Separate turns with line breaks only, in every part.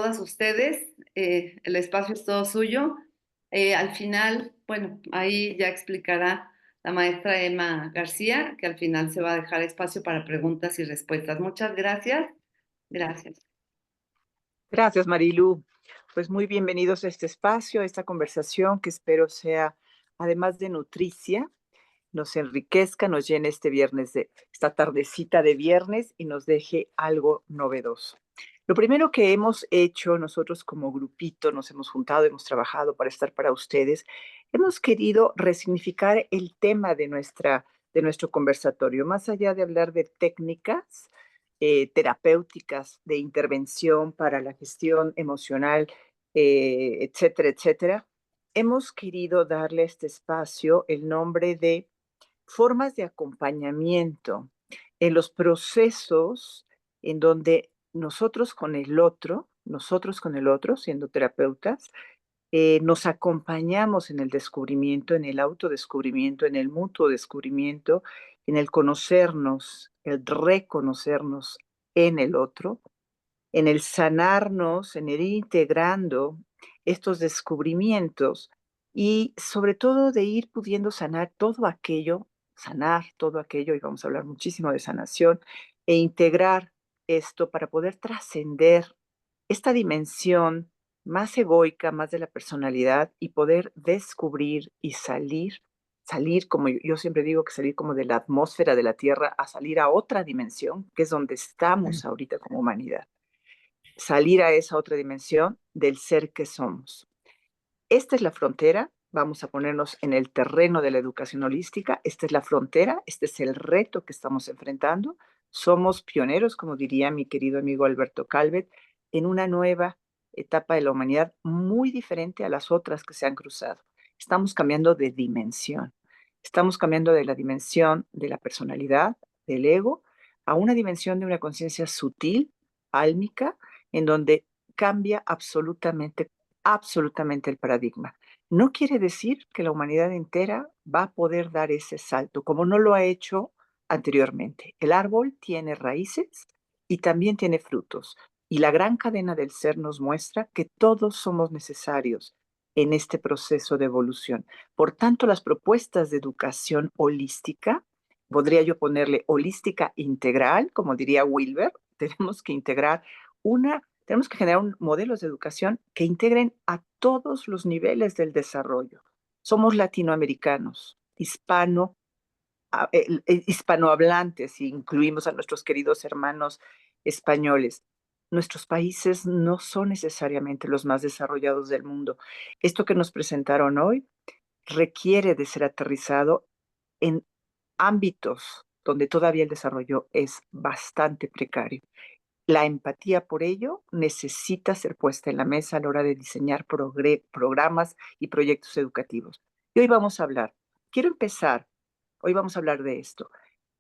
todas ustedes. El espacio es todo suyo. Al final, bueno, ahí ya explicará la maestra Emma García, que al final se va a dejar espacio para preguntas y respuestas. Muchas gracias. Gracias.
Gracias, Marilu. Pues muy bienvenidos a este espacio, a esta conversación que espero sea, además de nutricia, nos enriquezca, nos llene este viernes de esta tardecita de viernes y nos deje algo novedoso. Lo primero que hemos hecho nosotros como grupito, nos hemos juntado, hemos trabajado para estar para ustedes, hemos querido resignificar el tema de nuestro conversatorio, más allá de hablar de técnicas terapéuticas de intervención para la gestión emocional, etcétera, etcétera. Hemos querido darle a este espacio el nombre de formas de acompañamiento en los procesos en donde nosotros con el otro, siendo terapeutas, nos acompañamos en el descubrimiento, en el autodescubrimiento, en el mutuo descubrimiento, en el conocernos, el reconocernos en el otro, en el sanarnos, en el ir integrando estos descubrimientos y sobre todo de ir pudiendo sanar todo aquello, y vamos a hablar muchísimo de sanación, e integrar esto para poder trascender esta dimensión más egoica, más de la personalidad y poder descubrir y salir como yo siempre digo que salir como de la atmósfera de la Tierra a salir a otra dimensión, que es donde estamos ahorita como humanidad, salir a esa otra dimensión del ser que somos. Esta es la frontera, vamos a ponernos en el terreno de la educación holística, esta es la frontera, este es el reto que estamos enfrentando. Somos pioneros, como diría mi querido amigo Alberto Calvet, en una nueva etapa de la humanidad muy diferente a las otras que se han cruzado. Estamos cambiando de dimensión, estamos cambiando de la dimensión de la personalidad, del ego, a una dimensión de una conciencia sutil, álmica, en donde cambia absolutamente el paradigma. No quiere decir que la humanidad entera va a poder dar ese salto, como no lo ha hecho anteriormente. El árbol tiene raíces y también tiene frutos. Y la gran cadena del ser nos muestra que todos somos necesarios en este proceso de evolución. Por tanto, las propuestas de educación holística, podría yo ponerle holística integral, como diría Wilber, tenemos que integrar tenemos que generar modelos de educación que integren a todos los niveles del desarrollo. Somos latinoamericanos, hispanohablantes, y incluimos a nuestros queridos hermanos españoles. Nuestros países no son necesariamente los más desarrollados del mundo. Esto que nos presentaron hoy requiere de ser aterrizado en ámbitos donde todavía el desarrollo es bastante precario. La empatía, por ello, necesita ser puesta en la mesa a la hora de diseñar programas y proyectos educativos. Y hoy vamos a hablar, quiero empezar, hoy vamos a hablar de esto.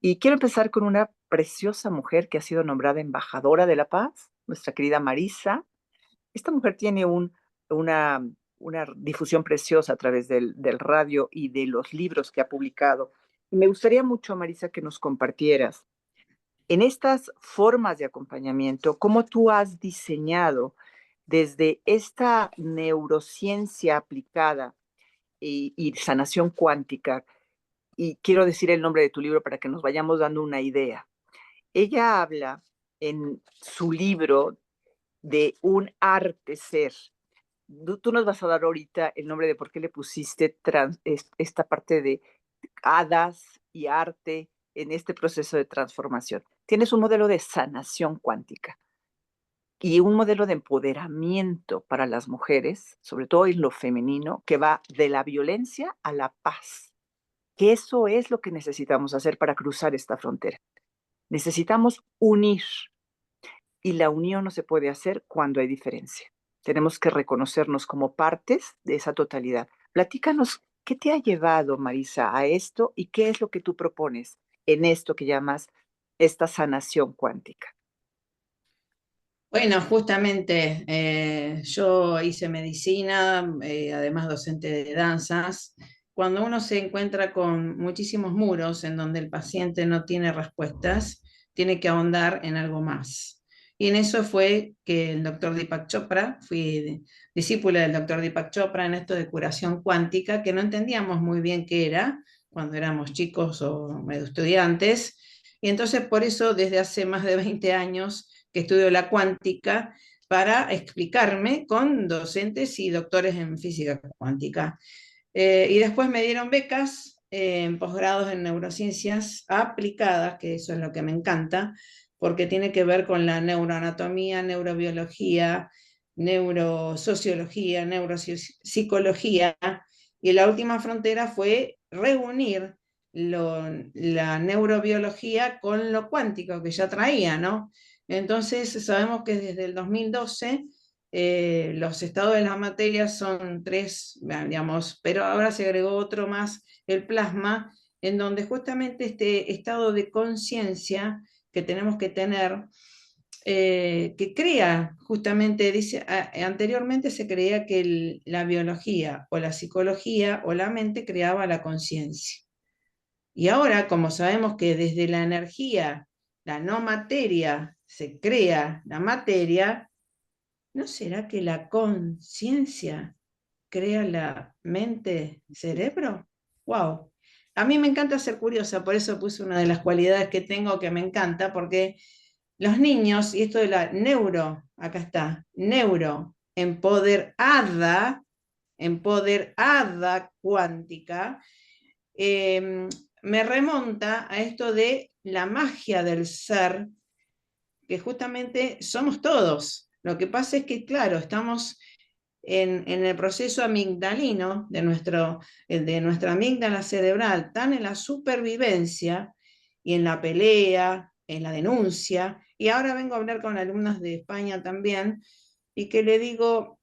Y quiero empezar con una preciosa mujer que ha sido nombrada embajadora de la paz, nuestra querida Marisa. Esta mujer tiene una, una difusión preciosa a través del radio y de los libros que ha publicado. Y me gustaría mucho, Marisa, que nos compartieras en estas formas de acompañamiento, cómo tú has diseñado desde esta neurociencia aplicada y sanación cuántica, y quiero decir el nombre de tu libro para que nos vayamos dando una idea. Ella habla en su libro de un arte ser. Tú nos vas a dar ahorita el nombre de por qué le pusiste esta parte de hadas y arte en este proceso de transformación. Tienes un modelo de sanación cuántica y un modelo de empoderamiento para las mujeres, sobre todo en lo femenino, que va de la violencia a la paz. Que eso es lo que necesitamos hacer para cruzar esta frontera. Necesitamos unir y la unión no se puede hacer cuando hay diferencia. Tenemos que reconocernos como partes de esa totalidad. Platícanos, ¿qué te ha llevado, Marisa, a esto y qué es lo que tú propones en esto que llamas esta sanación cuántica?
Bueno, justamente yo hice medicina, además docente de danzas. Cuando uno se encuentra con muchísimos muros en donde el paciente no tiene respuestas, tiene que ahondar en algo más. Y en eso fue que el doctor Deepak Chopra, discípula del doctor Deepak Chopra en esto de curación cuántica, que no entendíamos muy bien qué era cuando éramos chicos o medio estudiantes. Y entonces por eso desde hace más de 20 años que estudio la cuántica para explicarme con docentes y doctores en física cuántica. Y después me dieron becas en posgrados en neurociencias aplicadas, que eso es lo que me encanta, porque tiene que ver con la neuroanatomía, neurobiología, neurosociología, neuropsicología, y la última frontera fue reunir la neurobiología con lo cuántico que ya traía, ¿no? Entonces sabemos que desde el 2012 los estados de la materia son tres, digamos, pero ahora se agregó otro más, el plasma, en donde justamente este estado de conciencia que tenemos que tener, que crea, justamente, dice, anteriormente se creía que la biología o la psicología o la mente creaba la conciencia. Y ahora, como sabemos que desde la energía, la no materia, se crea la materia, ¿no será que la conciencia crea la mente-cerebro? ¡Wow! A mí me encanta ser curiosa, por eso puse una de las cualidades que tengo que me encanta, porque los niños, y esto de la acá está, empoderada cuántica, me remonta a esto de la magia del ser, que justamente somos todos. Lo que pasa es que, claro, estamos en el proceso amigdalino de nuestra amígdala cerebral, tan en la supervivencia y en la pelea, en la denuncia. Y ahora vengo a hablar con alumnas de España también, y que le digo,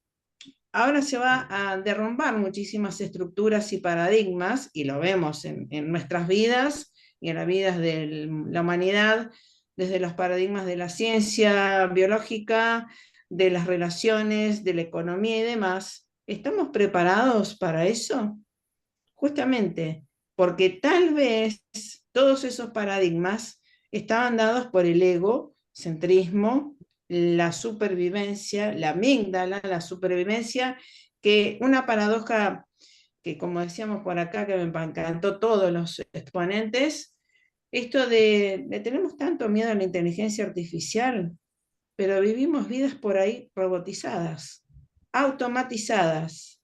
ahora se va a derrumbar muchísimas estructuras y paradigmas, y lo vemos en nuestras vidas y en las vidas de la humanidad, desde los paradigmas de la ciencia biológica, de las relaciones, de la economía y demás. ¿Estamos preparados para eso? Justamente porque tal vez todos esos paradigmas estaban dados por el egocentrismo, la supervivencia, la amígdala, la supervivencia, que una paradoja que, como decíamos por acá, que me encantó todos los exponentes, esto de tenemos tanto miedo a la inteligencia artificial, pero vivimos vidas por ahí robotizadas, automatizadas.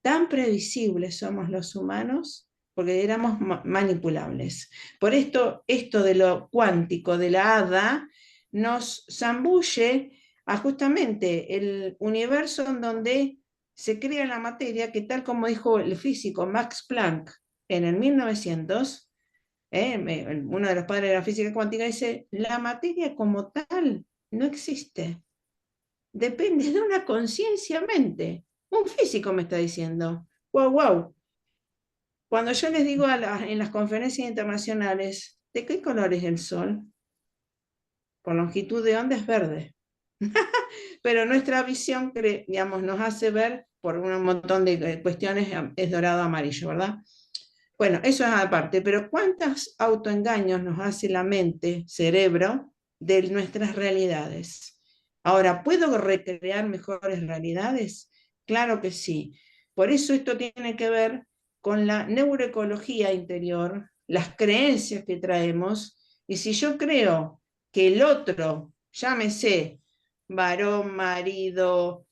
Tan previsibles somos los humanos porque éramos manipulables. Por esto de lo cuántico, de la hada, nos zambulle a justamente el universo en donde se crea la materia, que tal como dijo el físico Max Planck en el 1900, uno de los padres de la física cuántica, dice, la materia como tal no existe, depende de una conciencia mente. Un físico me está diciendo, wow, wow. Cuando yo les digo en las conferencias internacionales, ¿de qué color es el sol? Por longitud de onda es verde. Pero nuestra visión, digamos, nos hace ver, por un montón de cuestiones, es dorado amarillo, ¿verdad? Bueno, eso es aparte, pero ¿cuántos autoengaños nos hace la mente, cerebro, de nuestras realidades? Ahora, ¿puedo recrear mejores realidades? Claro que sí. Por eso esto tiene que ver con la neuroecología interior, las creencias que traemos, y si yo creo que el otro, llámese varón, marido,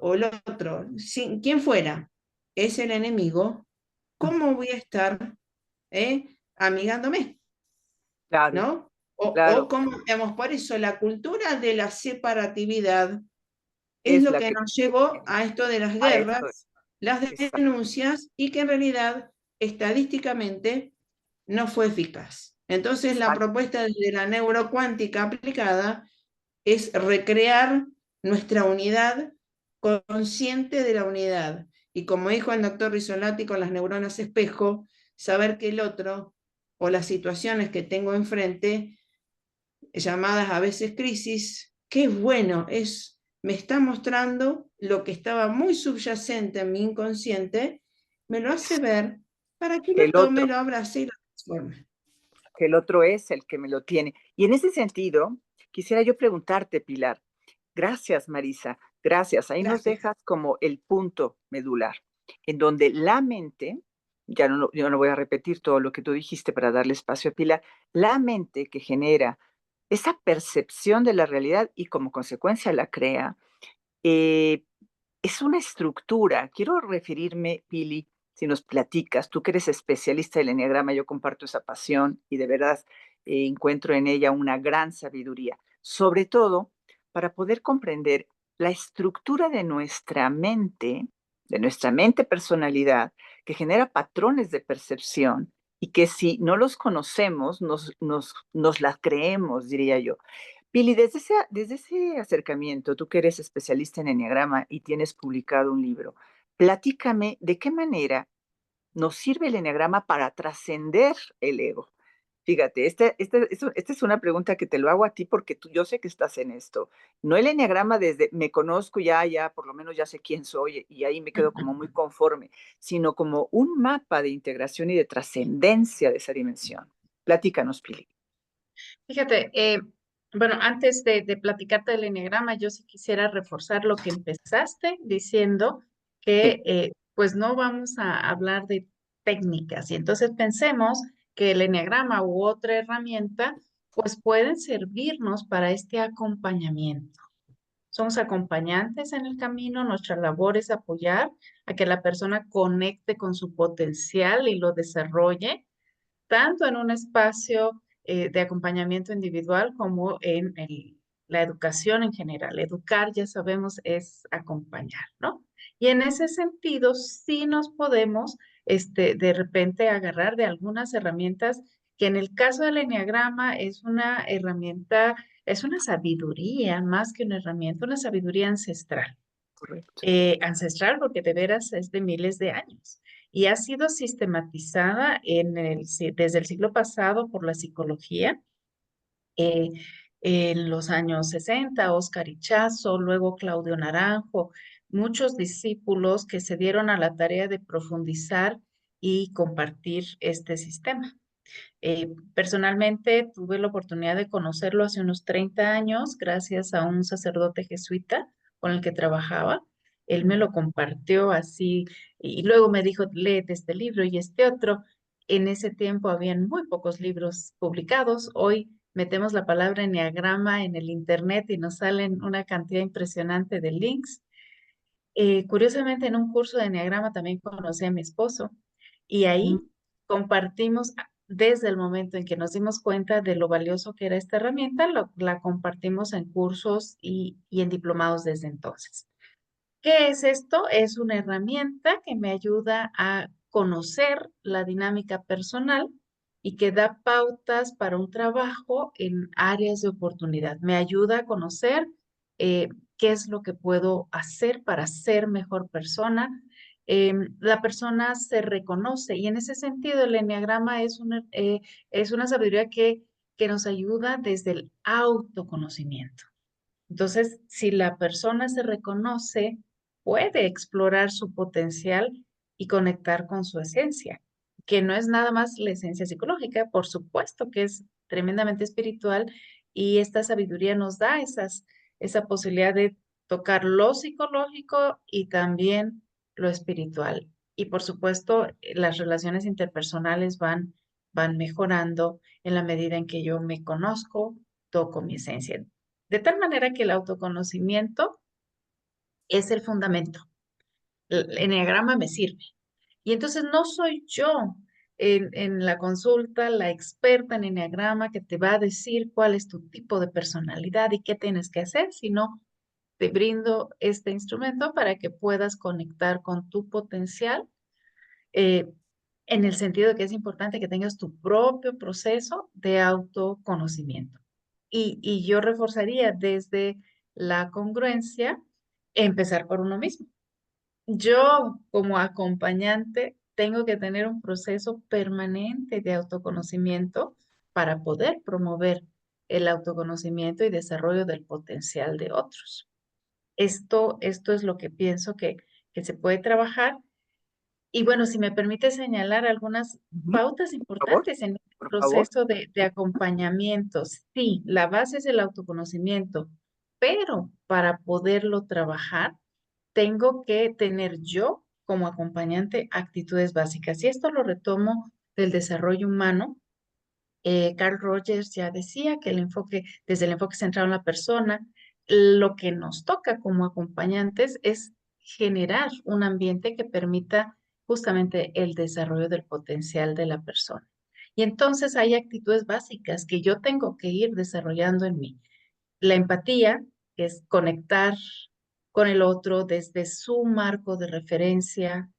o el otro, quien fuera, es el enemigo, ¿cómo voy a estar amigándome?
Claro,
¿No? O
claro.
como, digamos, por eso la cultura de la separatividad es
Es
lo
la
que
que
nos llevó a esto de las
a esto.
guerras, las denuncias, y que en realidad estadísticamente no fue eficaz. Entonces la
Exacto.
propuesta de la neurocuántica aplicada es recrear nuestra unidad consciente de la unidad. Y como dijo el doctor Rizzolatti con las neuronas espejo, saber que el otro o las situaciones que tengo enfrente, llamadas a veces crisis, qué bueno es, me está mostrando lo que estaba muy subyacente en mi inconsciente, me lo hace ver para que lo
El
tome,
otro,
lo abrace y lo transforme.
que el otro es el que me lo tiene. Y en ese sentido, Quisiera yo preguntarte, Pilar. Gracias, Marisa. Gracias. Ahí nos
Gracias.
dejas como el punto medular, en donde la mente, ya no, yo no voy a repetir todo lo que tú dijiste para darle espacio a Pilar, la mente que genera esa percepción de la realidad y como consecuencia la crea, eh, es una estructura. Quiero referirme, Pili, si nos platicas, tú que eres especialista del enneagrama, yo comparto esa pasión y de verdad encuentro en ella una gran sabiduría, sobre todo para poder comprender la estructura de nuestra mente personalidad, que genera patrones de percepción y que si no los conocemos, nos las creemos, diría yo. Pili, desde ese acercamiento, tú que eres especialista en enneagrama y tienes publicado un libro, platícame de qué manera nos sirve el enneagrama para trascender el ego. Fíjate, esta es una pregunta que te lo hago a ti porque yo sé que estás en esto. No el enneagrama desde me conozco ya, por lo menos ya sé quién soy y ahí me quedo como muy conforme, sino como un mapa de integración y de trascendencia de esa dimensión. Platícanos, Pili.
Fíjate, bueno, antes de platicarte del enneagrama, yo sí quisiera reforzar lo que empezaste diciendo
Sí,
que pues no vamos a hablar de técnicas y entonces pensemos que el enneagrama u otra herramienta pues pueden servirnos para este acompañamiento. Somos acompañantes en el camino, nuestra labor es apoyar a que la persona conecte con su potencial y lo desarrolle tanto en un espacio de acompañamiento individual como en la educación en general. Educar, ya sabemos, es acompañar, ¿no? Y en ese sentido, sí nos podemos, de repente, agarrar de algunas herramientas que en el caso del enneagrama es una herramienta, es una sabiduría más que una herramienta, una sabiduría ancestral.
correcto.
Ancestral porque de veras es de miles de años y ha sido sistematizada desde el siglo pasado por la psicología. eh, en los años 60, Oscar Ichazo, luego Claudio Naranjo, muchos discípulos que se dieron a la tarea de profundizar y compartir este sistema. Personalmente tuve la oportunidad de conocerlo hace unos 30 años gracias a un sacerdote jesuita con el que trabajaba. Él me lo compartió así y luego me dijo, léete este libro y este otro. En ese tiempo habían muy pocos libros publicados. Hoy metemos la palabra enneagrama en el internet y nos salen una cantidad impresionante de links. Curiosamente, en un curso de enneagrama también conocí a mi esposo y
Mm,
ahí compartimos desde el momento en que nos dimos cuenta de lo valioso que era esta herramienta, la compartimos en cursos y en diplomados desde entonces. ¿Qué es esto? Es una herramienta que me ayuda a conocer la dinámica personal y que da pautas para un trabajo en áreas de oportunidad. Me ayuda a conocer eh, qué es lo que puedo hacer para ser mejor persona. La persona se reconoce y en ese sentido el enneagrama es una sabiduría que nos ayuda desde el autoconocimiento. Entonces, si la persona se reconoce, puede explorar su potencial y conectar con su esencia, que no es nada más la esencia psicológica, por supuesto que es tremendamente espiritual y esta sabiduría nos da esa posibilidad de tocar lo psicológico y también lo espiritual. Y por supuesto, las relaciones interpersonales van mejorando en la medida en que yo me conozco, toco mi esencia. De tal manera que el autoconocimiento es el fundamento. El enneagrama me sirve. Y entonces no soy yo en la consulta la experta en enneagrama que te va a decir cuál es tu tipo de personalidad y qué tienes que hacer, sino te brindo este instrumento para que puedas conectar con tu potencial, eh, en el sentido de que es importante que tengas tu propio proceso de autoconocimiento. Y yo reforzaría desde la congruencia, empezar por uno mismo. Yo como acompañante tengo que tener un proceso permanente de autoconocimiento para poder promover el autoconocimiento y desarrollo del potencial de otros. Esto es lo que pienso que se puede trabajar Y bueno, si me permite señalar algunas
Ujú.
pautas
Por favor,
importantes en el
por favor.
proceso de acompañamiento. Sí, la base es el autoconocimiento, pero para poderlo trabajar, tengo que tener yo como acompañante actitudes básicas. Y esto lo retomo del desarrollo humano. Carl Rogers ya decía que desde el enfoque centrado en la persona, lo que nos toca como acompañantes es generar un ambiente que permita justamente el desarrollo del potencial de la persona. Y entonces hay actitudes básicas que yo tengo que ir desarrollando en mí. La empatía, que es conectar con el otro desde su marco de referencia,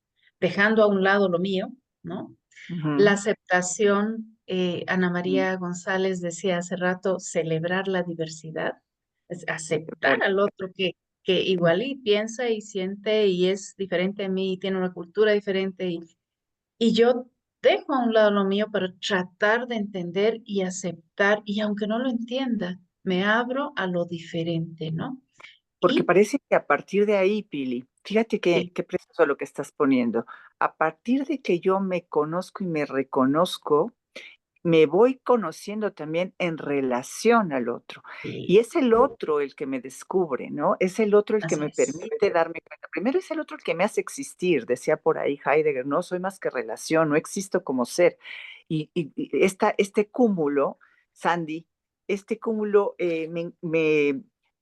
dejando a un lado lo mío, ¿no? La
Ujú,
aceptación, Ana
ujú,
María González decía hace rato, celebrar la diversidad, es
de
aceptar
acuerdo.
al otro que igual y piensa y siente y es diferente a mí y tiene una cultura diferente y yo dejo a un lado lo mío para tratar de entender y aceptar y aunque no lo entienda, me abro a lo diferente, ¿no?
Porque
Y
parece que a partir de ahí, Pili, fíjate
sí,
qué precioso lo que estás poniendo. A partir de que yo me conozco y me reconozco, me voy conociendo también en relación al otro. Y
sí,
es el otro el que me descubre, ¿no? Es el otro el que
así
me
es.
permite darme cuenta. Primero es el otro el que me hace existir, decía por ahí Heidegger, no soy más que relación, no existo como ser. Este cúmulo, Sandy, este cúmulo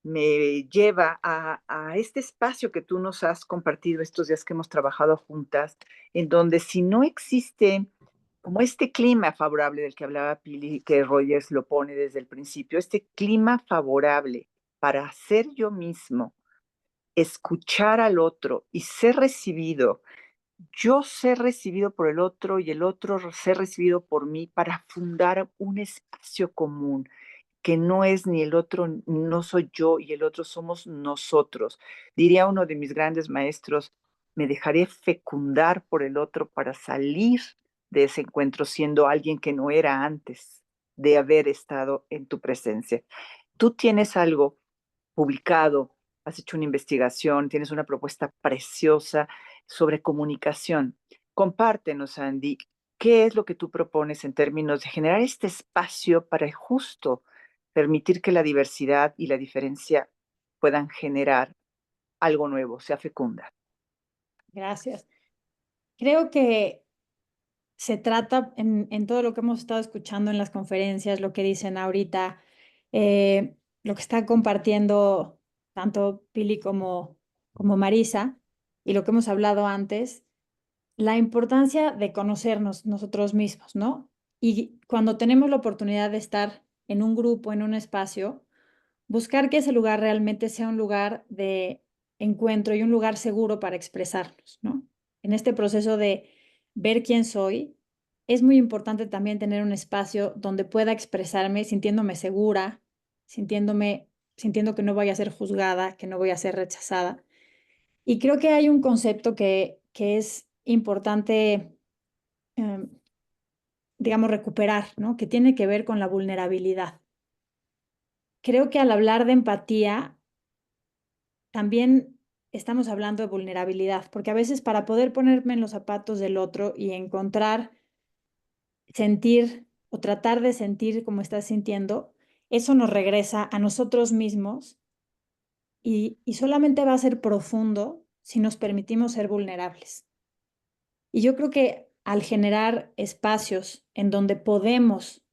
me lleva a este espacio que tú nos has compartido estos días que hemos trabajado juntas, en donde si no existe como este clima favorable del que hablaba Pili, que Rogers lo pone desde el principio, este clima favorable para ser yo mismo, escuchar al otro y ser recibido, yo ser recibido por el otro y el otro ser recibido por mí para fundar un espacio común que no es ni el otro, no soy yo y el otro somos nosotros. Diría uno de mis grandes maestros, me dejaré fecundar por el otro para salir de ese encuentro siendo alguien que no era antes de haber estado en tu presencia. Tú tienes algo publicado, has hecho una investigación, tienes una propuesta preciosa sobre comunicación. Compártenos, Andy, ¿qué es lo que tú propones en términos de generar este espacio para justo permitir que la diversidad y la diferencia puedan generar algo nuevo, sea fecunda?
Gracias. Creo que se trata en todo lo que hemos estado escuchando en las conferencias, lo que dicen ahorita, lo que está compartiendo tanto Pili como Marisa y lo que hemos hablado antes, la importancia de conocernos nosotros mismos, ¿no? Y cuando tenemos la oportunidad de estar en un grupo, en un espacio, buscar que ese lugar realmente sea un lugar de encuentro y un lugar seguro para expresarnos, ¿no? En este proceso de ver quién soy, es muy importante también tener un espacio donde pueda expresarme sintiéndome segura, sintiendo que no voy a ser juzgada, que no voy a ser rechazada. Y creo que hay un concepto que es importante, eh, digamos, recuperar, ¿no? Que tiene que ver con la vulnerabilidad. Creo que al hablar de empatía, también estamos hablando de vulnerabilidad, porque a veces para poder ponerme en los zapatos del otro y encontrar, sentir o tratar de sentir como estás sintiendo, eso nos regresa a nosotros mismos y solamente va a ser profundo si nos permitimos ser vulnerables. Y yo creo que al generar espacios en donde podemos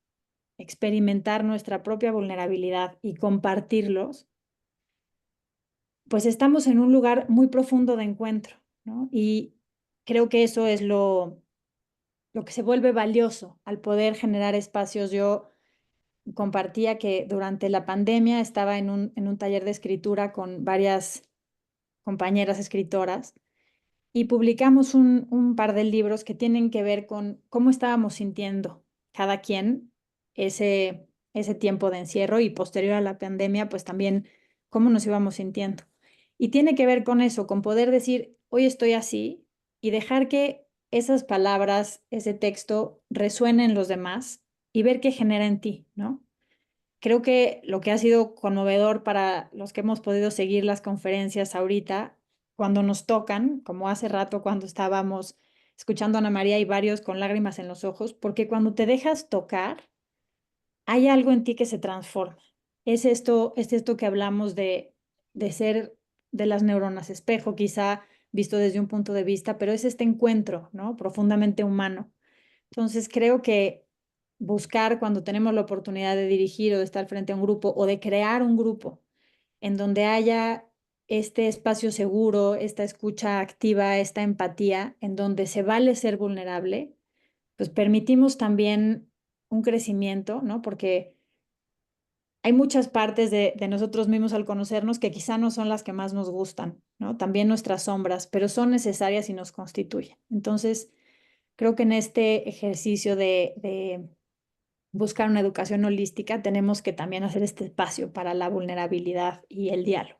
experimentar nuestra propia vulnerabilidad y compartirlos, pues estamos en un lugar muy profundo de encuentro, ¿no? Y creo que eso es lo que se vuelve valioso al poder generar espacios. Yo compartía que durante la pandemia estaba en un taller de escritura con varias compañeras escritoras y publicamos un par de libros que tienen que ver con cómo estábamos sintiendo cada quien ese tiempo de encierro y posterior a la pandemia, pues también cómo nos íbamos sintiendo. Y tiene que ver con eso, con poder decir, hoy estoy así y dejar que esas palabras, ese texto resuene en los demás y ver qué genera en ti, ¿no? Creo que lo que ha sido conmovedor para los que hemos podido seguir las conferencias ahorita, cuando nos tocan, como hace rato cuando estábamos escuchando a Ana María y varios con lágrimas en los ojos, porque cuando te dejas tocar, hay algo en ti que se transforma. Es esto que hablamos de ser de las neuronas espejo, quizá visto desde un punto de vista, pero es este encuentro, ¿no? Profundamente humano. Entonces creo que buscar cuando tenemos la oportunidad de dirigir o de estar frente a un grupo o de crear un grupo en donde haya este espacio seguro, esta escucha activa, esta empatía, en donde se vale ser vulnerable, pues permitimos también un crecimiento, ¿no? Porque hay muchas partes de nosotros mismos al conocernos que quizá no son las que más nos gustan, ¿no? También nuestras sombras, pero son necesarias y nos constituyen. Entonces, creo que en este ejercicio de buscar una educación holística tenemos que también hacer este espacio para la vulnerabilidad y el diálogo.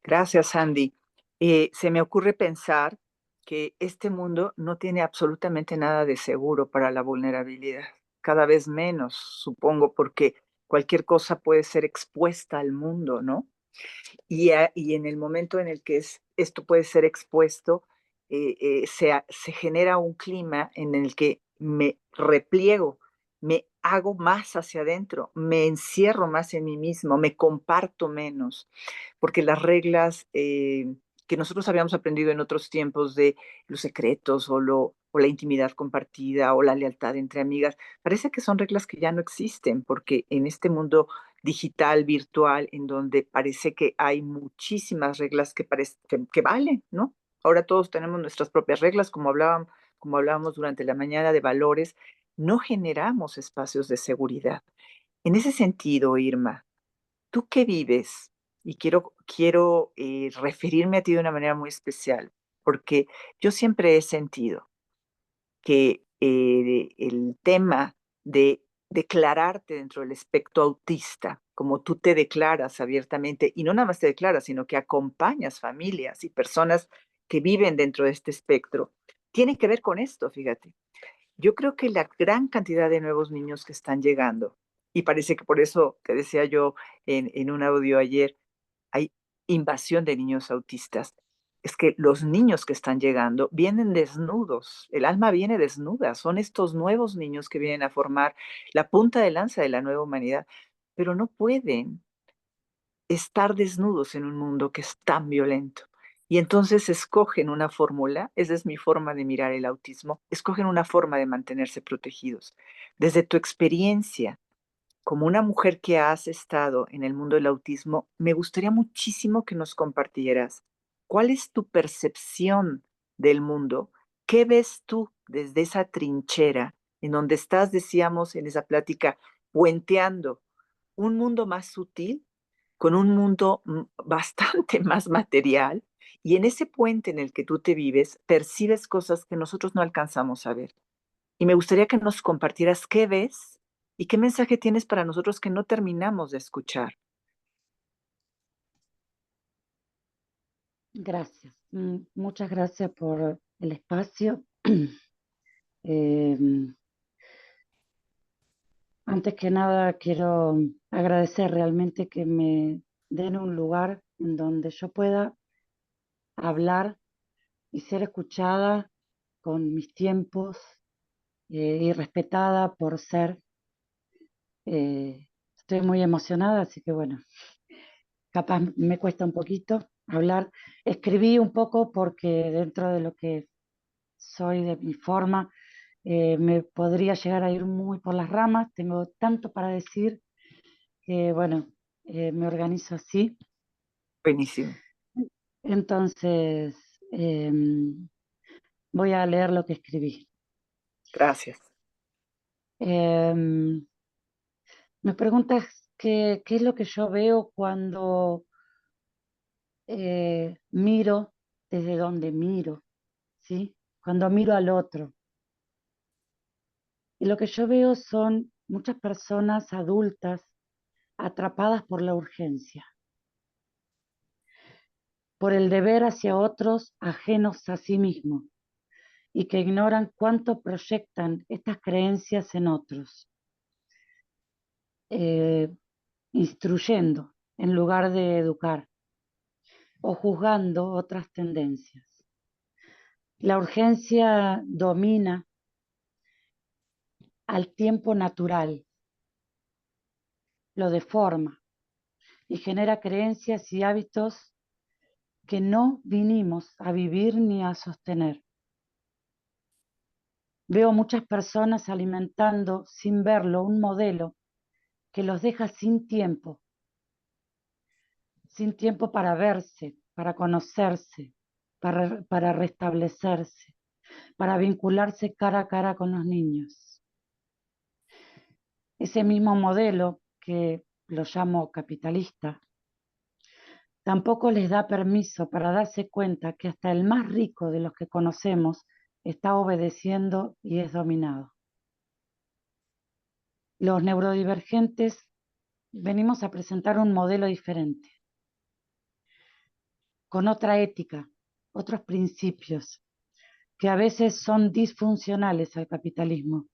Gracias, Sandy. Se me ocurre pensar que este mundo no tiene absolutamente nada de seguro para la vulnerabilidad. Cada vez menos, supongo, porque cualquier cosa puede ser expuesta al mundo, ¿no? Y en el momento en el que esto puede ser expuesto, se genera un clima en el que me repliego, me hago más hacia adentro, me encierro más en mí mismo, me comparto menos, porque las reglas que nosotros habíamos aprendido en otros tiempos de los secretos o la intimidad compartida o la lealtad entre amigas, parece que son reglas que ya no existen, porque en este mundo digital, virtual, en donde parece que hay muchísimas reglas que valen, ¿no? Ahora todos tenemos nuestras propias reglas, como hablábamos durante la mañana de valores, no generamos espacios de seguridad. En ese sentido, Irma, ¿tú qué vives? Y quiero referirme a ti de una manera muy especial, porque yo siempre he sentido que el tema de declararte dentro del espectro autista, como tú te declaras abiertamente, y no nada más te declaras, sino que acompañas familias y personas que viven dentro de este espectro, tiene que ver con esto, fíjate. Yo creo que la gran cantidad de nuevos niños que están llegando, y parece que por eso te decía yo en un audio ayer, hay invasión de niños autistas. Es que los niños que están llegando vienen desnudos, el alma viene desnuda, son estos nuevos niños que vienen a formar la punta de lanza de la nueva humanidad, pero no pueden estar desnudos en un mundo que es tan violento. Y entonces escogen una fórmula, esa es mi forma de mirar el autismo, escogen una forma de mantenerse protegidos. Desde tu experiencia, como una mujer que has estado en el mundo del autismo, me gustaría muchísimo que nos compartieras cuál es tu percepción del mundo, qué ves tú desde esa trinchera en donde estás, decíamos en esa plática, puenteando un mundo más sutil con un mundo bastante más material, y en ese puente en el que tú te vives, percibes cosas que nosotros no alcanzamos a ver. Y me gustaría que nos compartieras qué ves y qué mensaje tienes para nosotros que no terminamos de escuchar.
Gracias. Muchas gracias por el espacio. Antes que nada, quiero agradecer realmente que me den un lugar en donde yo pueda hablar y ser escuchada con mis tiempos y respetada por ser. Estoy muy emocionada, así que bueno, capaz me cuesta un poquito hablar. Escribí un poco porque dentro de lo que soy, de mi forma, me podría llegar a ir muy por las ramas. Tengo tanto para decir que, bueno, me organizo así.
Buenísimo.
Entonces, voy a leer lo que escribí.
Gracias.
Me preguntas qué es lo que yo veo cuando miro desde donde miro, ¿sí? Cuando miro al otro. Y lo que yo veo son muchas personas adultas atrapadas por la urgencia, por el deber hacia otros ajenos a sí mismos y que ignoran cuánto proyectan estas creencias en otros, eh, instruyendo en lugar de educar o juzgando otras tendencias. La urgencia domina al tiempo natural, lo deforma y genera creencias y hábitos que no vinimos a vivir ni a sostener. Veo muchas personas alimentando sin verlo un modelo que los deja sin tiempo para verse, para conocerse, para restablecerse, para vincularse cara a cara con los niños. Ese mismo modelo, que lo llamo capitalista, tampoco les da permiso para darse cuenta que hasta el más rico de los que conocemos está obedeciendo y es dominado. Los neurodivergentes venimos a presentar un modelo diferente, con otra ética, otros principios, que a veces son disfuncionales al capitalismo.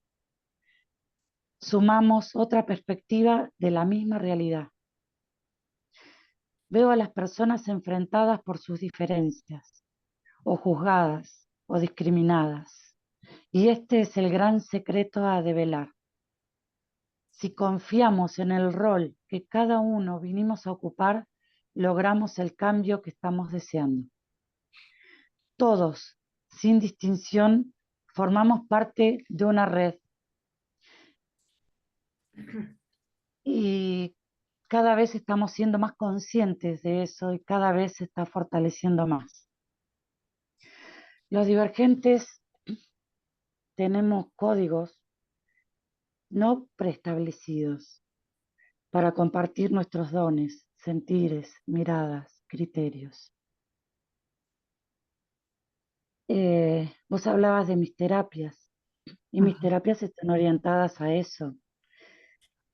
Sumamos otra perspectiva de la misma realidad. Veo a las personas enfrentadas por sus diferencias, o juzgadas, o discriminadas. Y este es el gran secreto a develar. Si confiamos en el rol que cada uno vinimos a ocupar, logramos el cambio que estamos deseando. Todos, sin distinción, formamos parte de una red. Y cada vez estamos siendo más conscientes de eso y cada vez se está fortaleciendo más. Los divergentes tenemos códigos no preestablecidos para compartir nuestros dones, sentires, miradas, criterios. Vos hablabas de mis terapias y mis terapias están orientadas a eso.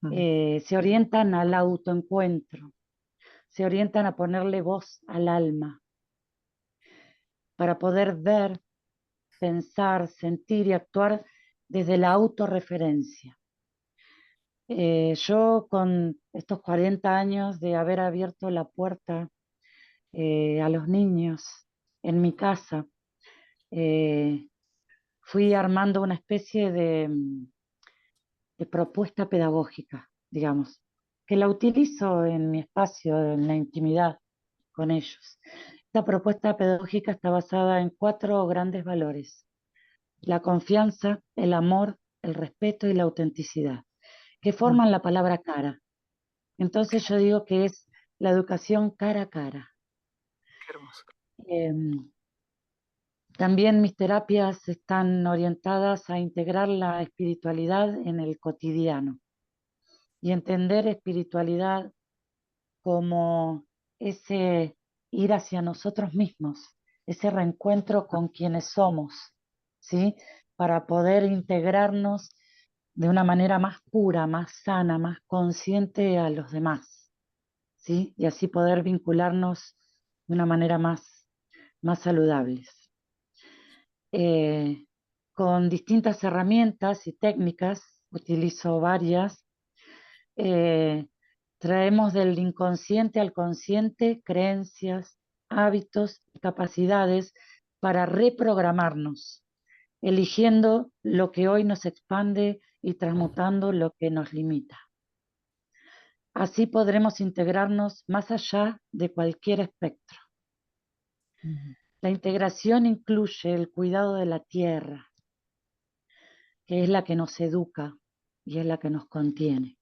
Se orientan al autoencuentro, se orientan a ponerle voz al alma para poder ver, pensar, sentir y actuar desde la autorreferencia. Yo con estos 40 años de haber abierto la puerta a los niños en mi casa, fui armando una especie de propuesta pedagógica, digamos, que la utilizo en mi espacio, en la intimidad con ellos. Esta propuesta pedagógica está basada en 4 grandes valores: la confianza, el amor, el respeto y la autenticidad, que forman la palabra cara. Entonces yo digo que es la educación cara a cara.
Qué hermoso.
También mis terapias están orientadas a integrar la espiritualidad en el cotidiano y entender espiritualidad como ese ir hacia nosotros mismos, ese reencuentro con quienes somos, ¿sí? Para poder integrarnos de una manera más pura, más sana, más consciente a los demás, ¿sí? Y así poder vincularnos de una manera más saludable. Con distintas herramientas y técnicas, utilizo varias, traemos del inconsciente al consciente creencias, hábitos y capacidades para reprogramarnos, eligiendo lo que hoy nos expande y transmutando lo que nos limita. Así podremos integrarnos más allá de cualquier espectro. La integración incluye el cuidado de la tierra, que es la que nos educa y es la que nos contiene.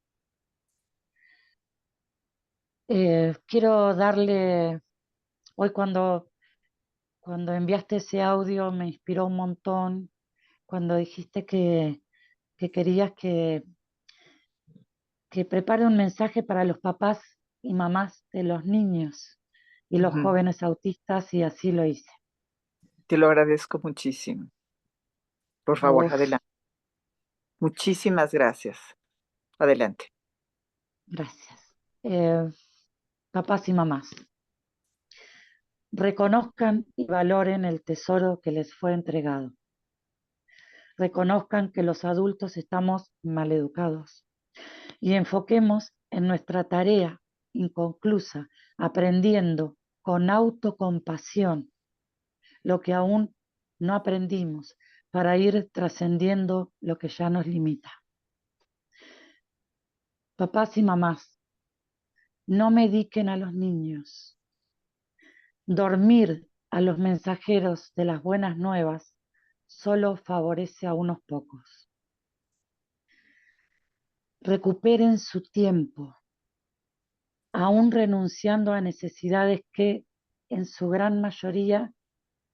Quiero darle, hoy cuando enviaste ese audio me inspiró un montón, cuando dijiste que querías que prepare un mensaje para los papás y mamás de los niños y los jóvenes autistas, y así lo hice.
Te lo agradezco muchísimo. Por favor,
Uf,
adelante. Muchísimas gracias. Adelante.
gracias. Papás y mamás, reconozcan y valoren el tesoro que les fue entregado. Reconozcan que los adultos estamos maleducados y enfoquemos en nuestra tarea inconclusa, aprendiendo con autocompasión lo que aún no aprendimos para ir trascendiendo lo que ya nos limita. Papás y mamás, no mediquen a los niños. Dormir a los mensajeros de las buenas nuevas solo favorece a unos pocos. Recuperen su tiempo, aún renunciando a necesidades que, en su gran mayoría,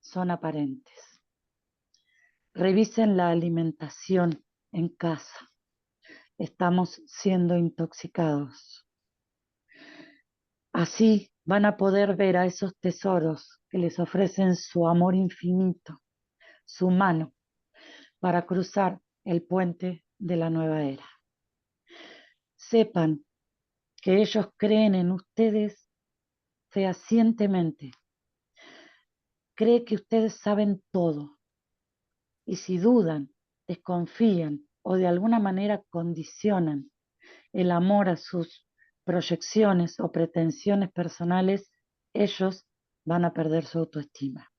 son aparentes. Revisen la alimentación en casa. Estamos siendo intoxicados. Así van a poder ver a esos tesoros que les ofrecen su amor infinito, su mano, para cruzar el puente de la nueva era. Sepan que ellos creen en ustedes fehacientemente. Cree que ustedes saben todo. Y si dudan, desconfían o de alguna manera condicionan el amor a sus proyecciones o pretensiones personales, ellos van a perder su autoestima.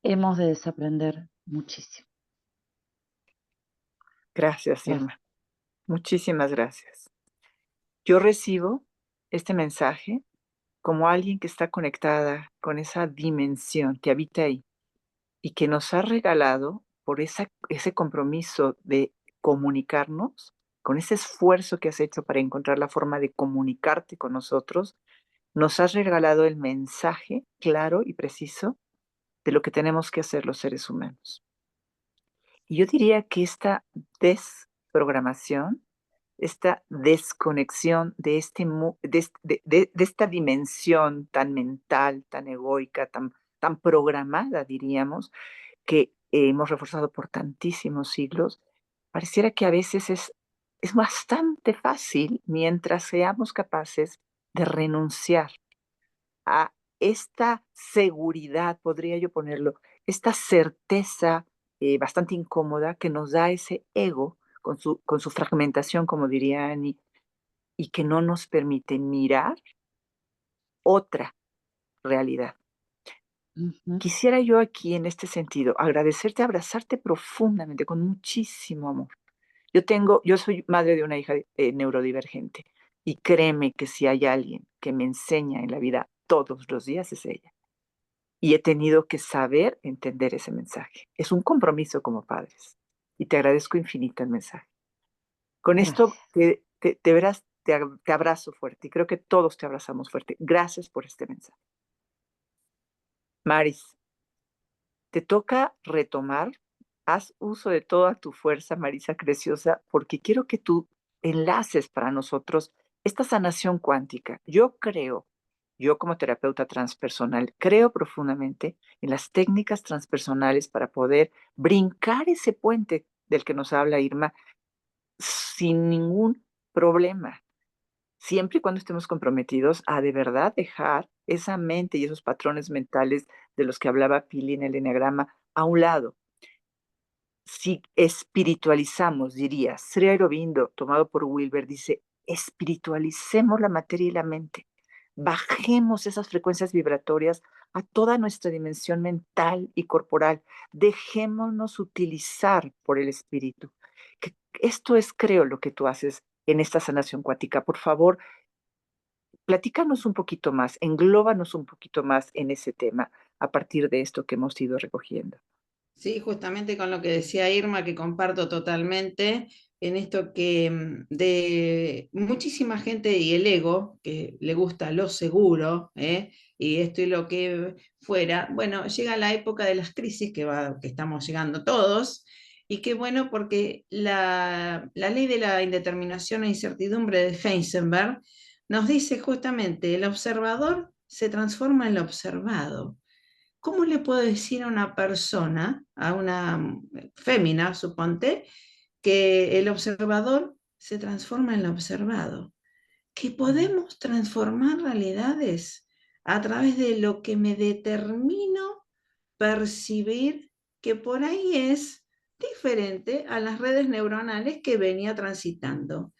Hemos de desaprender muchísimo.
Gracias, Irma. Muchísimas gracias. Yo recibo este mensaje como alguien que está conectada con esa dimensión que habita ahí y que nos ha regalado por ese compromiso de comunicarnos, con ese esfuerzo que has hecho para encontrar la forma de comunicarte con nosotros, nos has regalado el mensaje claro y preciso de lo que tenemos que hacer los seres humanos. Y yo diría que esta desprogramación, esta desconexión de esta dimensión tan mental, tan egoica, tan programada, diríamos, que hemos reforzado por tantísimos siglos, pareciera que a veces es bastante fácil mientras seamos capaces de renunciar a esta seguridad, podría yo ponerlo, esta certeza bastante incómoda que nos da ese ego con su fragmentación, como diría Annie, y que no nos permite mirar otra realidad. Quisiera yo aquí, en este sentido, agradecerte, abrazarte profundamente, con muchísimo amor. Yo soy madre de una hija neurodivergente y créeme que si hay alguien que me enseña en la vida todos los días es ella. Y he tenido que saber entender ese mensaje. Es un compromiso como padres y te agradezco infinito el mensaje. Con esto, de veras, te abrazo fuerte y creo que todos te abrazamos fuerte. Gracias por este mensaje. Maris, te toca retomar. Haz uso de toda tu fuerza, Marisa Preciosa, porque quiero que tú enlaces para nosotros esta sanación cuántica. Yo como terapeuta transpersonal, creo profundamente en las técnicas transpersonales para poder brincar ese puente del que nos habla Irma sin ningún problema, siempre y cuando estemos comprometidos a de verdad dejar esa mente y esos patrones mentales de los que hablaba Pili en el eneagrama a un lado. Si espiritualizamos, diría, Sri Aurobindo, tomado por Wilber, dice, espiritualicemos la materia y la mente, bajemos esas frecuencias vibratorias a toda nuestra dimensión mental y corporal, dejémonos utilizar por el espíritu. Esto es, creo, lo que tú haces en esta sanación cuántica. Por favor, platícanos un poquito más, englóbanos un poquito más en ese tema a partir de esto que hemos ido recogiendo.
Sí, justamente con lo que decía Irma, que comparto totalmente, en esto que de muchísima gente y el ego, que le gusta lo seguro, y esto y lo que fuera, bueno, llega la época de las crisis que estamos llegando todos, y qué bueno porque la ley de la indeterminación e incertidumbre de Heisenberg nos dice justamente, el observador se transforma en lo observado. ¿Cómo le puedo decir a una persona, a una fémina, suponte, que el observador se transforma en lo observado? Que podemos transformar realidades a través de lo que me determino percibir, que por ahí es diferente a las redes neuronales que venía transitando.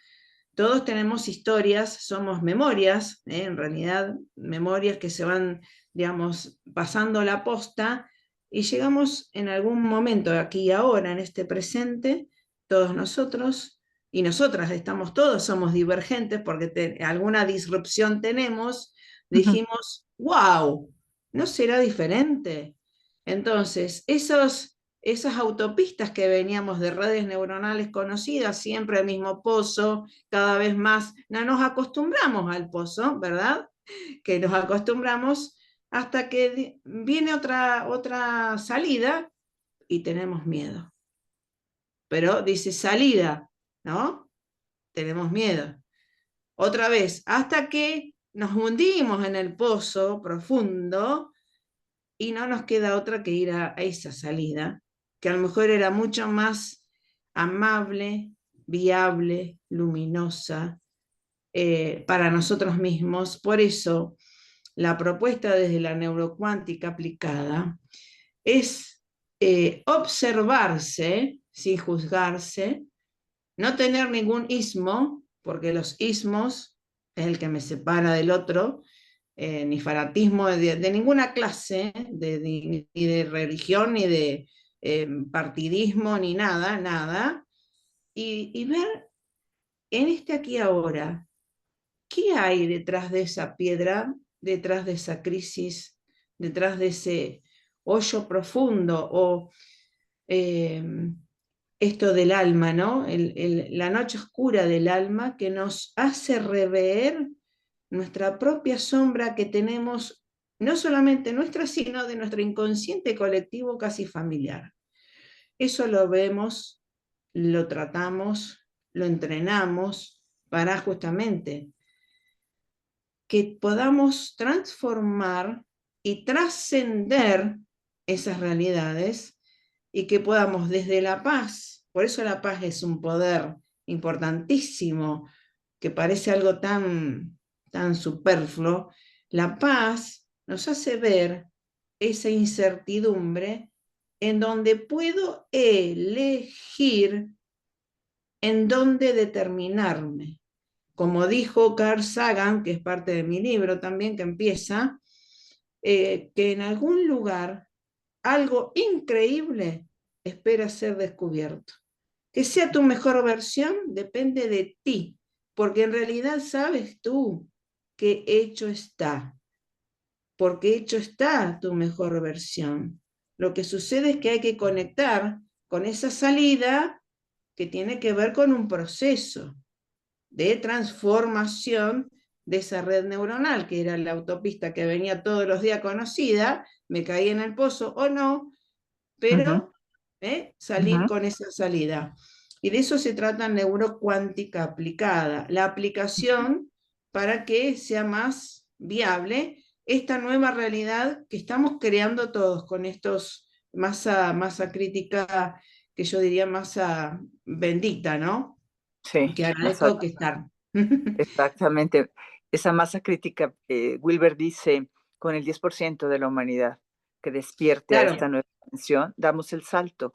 Todos tenemos historias, somos memorias, en realidad memorias que se van, digamos, pasando la posta y llegamos en algún momento, aquí y ahora, en este presente, todos nosotros y nosotras estamos todos, somos divergentes porque alguna disrupción tenemos, dijimos, wow, ¿no será diferente? Entonces, esas autopistas que veníamos de redes neuronales conocidas, siempre el mismo pozo, cada vez más, no nos acostumbramos al pozo, ¿verdad? Que nos acostumbramos hasta que viene otra salida y tenemos miedo. Pero dice salida, ¿no? Tenemos miedo. Otra vez, hasta que nos hundimos en el pozo profundo y no nos queda otra que ir a esa salida, que a lo mejor era mucho más amable, viable, luminosa para nosotros mismos. Por eso, la propuesta desde la neurocuántica aplicada es observarse sin juzgarse, no tener ningún ismo, porque los ismos es el que me separa del otro, ni fanatismo de ninguna clase, ni de religión, ni de partidismo, ni nada, nada, y ver en este aquí ahora, ¿qué hay detrás de esa piedra, detrás de esa crisis, detrás de ese hoyo profundo o esto del alma, ¿no? La noche oscura del alma que nos hace rever nuestra propia sombra que tenemos, no solamente nuestra, sino de nuestro inconsciente colectivo casi familiar. Eso lo vemos, lo tratamos, lo entrenamos para justamente que podamos transformar y trascender esas realidades y que podamos desde la paz, por eso la paz es un poder importantísimo, que parece algo tan superfluo, la paz nos hace ver esa incertidumbre en donde puedo elegir en dónde determinarme. Como dijo Carl Sagan, que es parte de mi libro también, que empieza, que en algún lugar algo increíble espera ser descubierto. Que sea tu mejor versión depende de ti, porque en realidad sabes tú que hecho está, porque hecho está tu mejor versión. Lo que sucede es que hay que conectar con esa salida que tiene que ver con un proceso de transformación de esa red neuronal, que era la autopista que venía todos los días conocida, me caí en el pozo o no, pero salir con esa salida. Y de eso se trata neurocuántica aplicada, la aplicación para que sea más viable esta nueva realidad que estamos creando todos con estos masa crítica, que yo diría masa bendita, ¿no?
Sí,
Que agradezco que estar.
exactamente. Esa masa crítica, Wilber dice, con el 10% de la humanidad que despierte a
Claro.
esta nueva dimensión, damos el salto.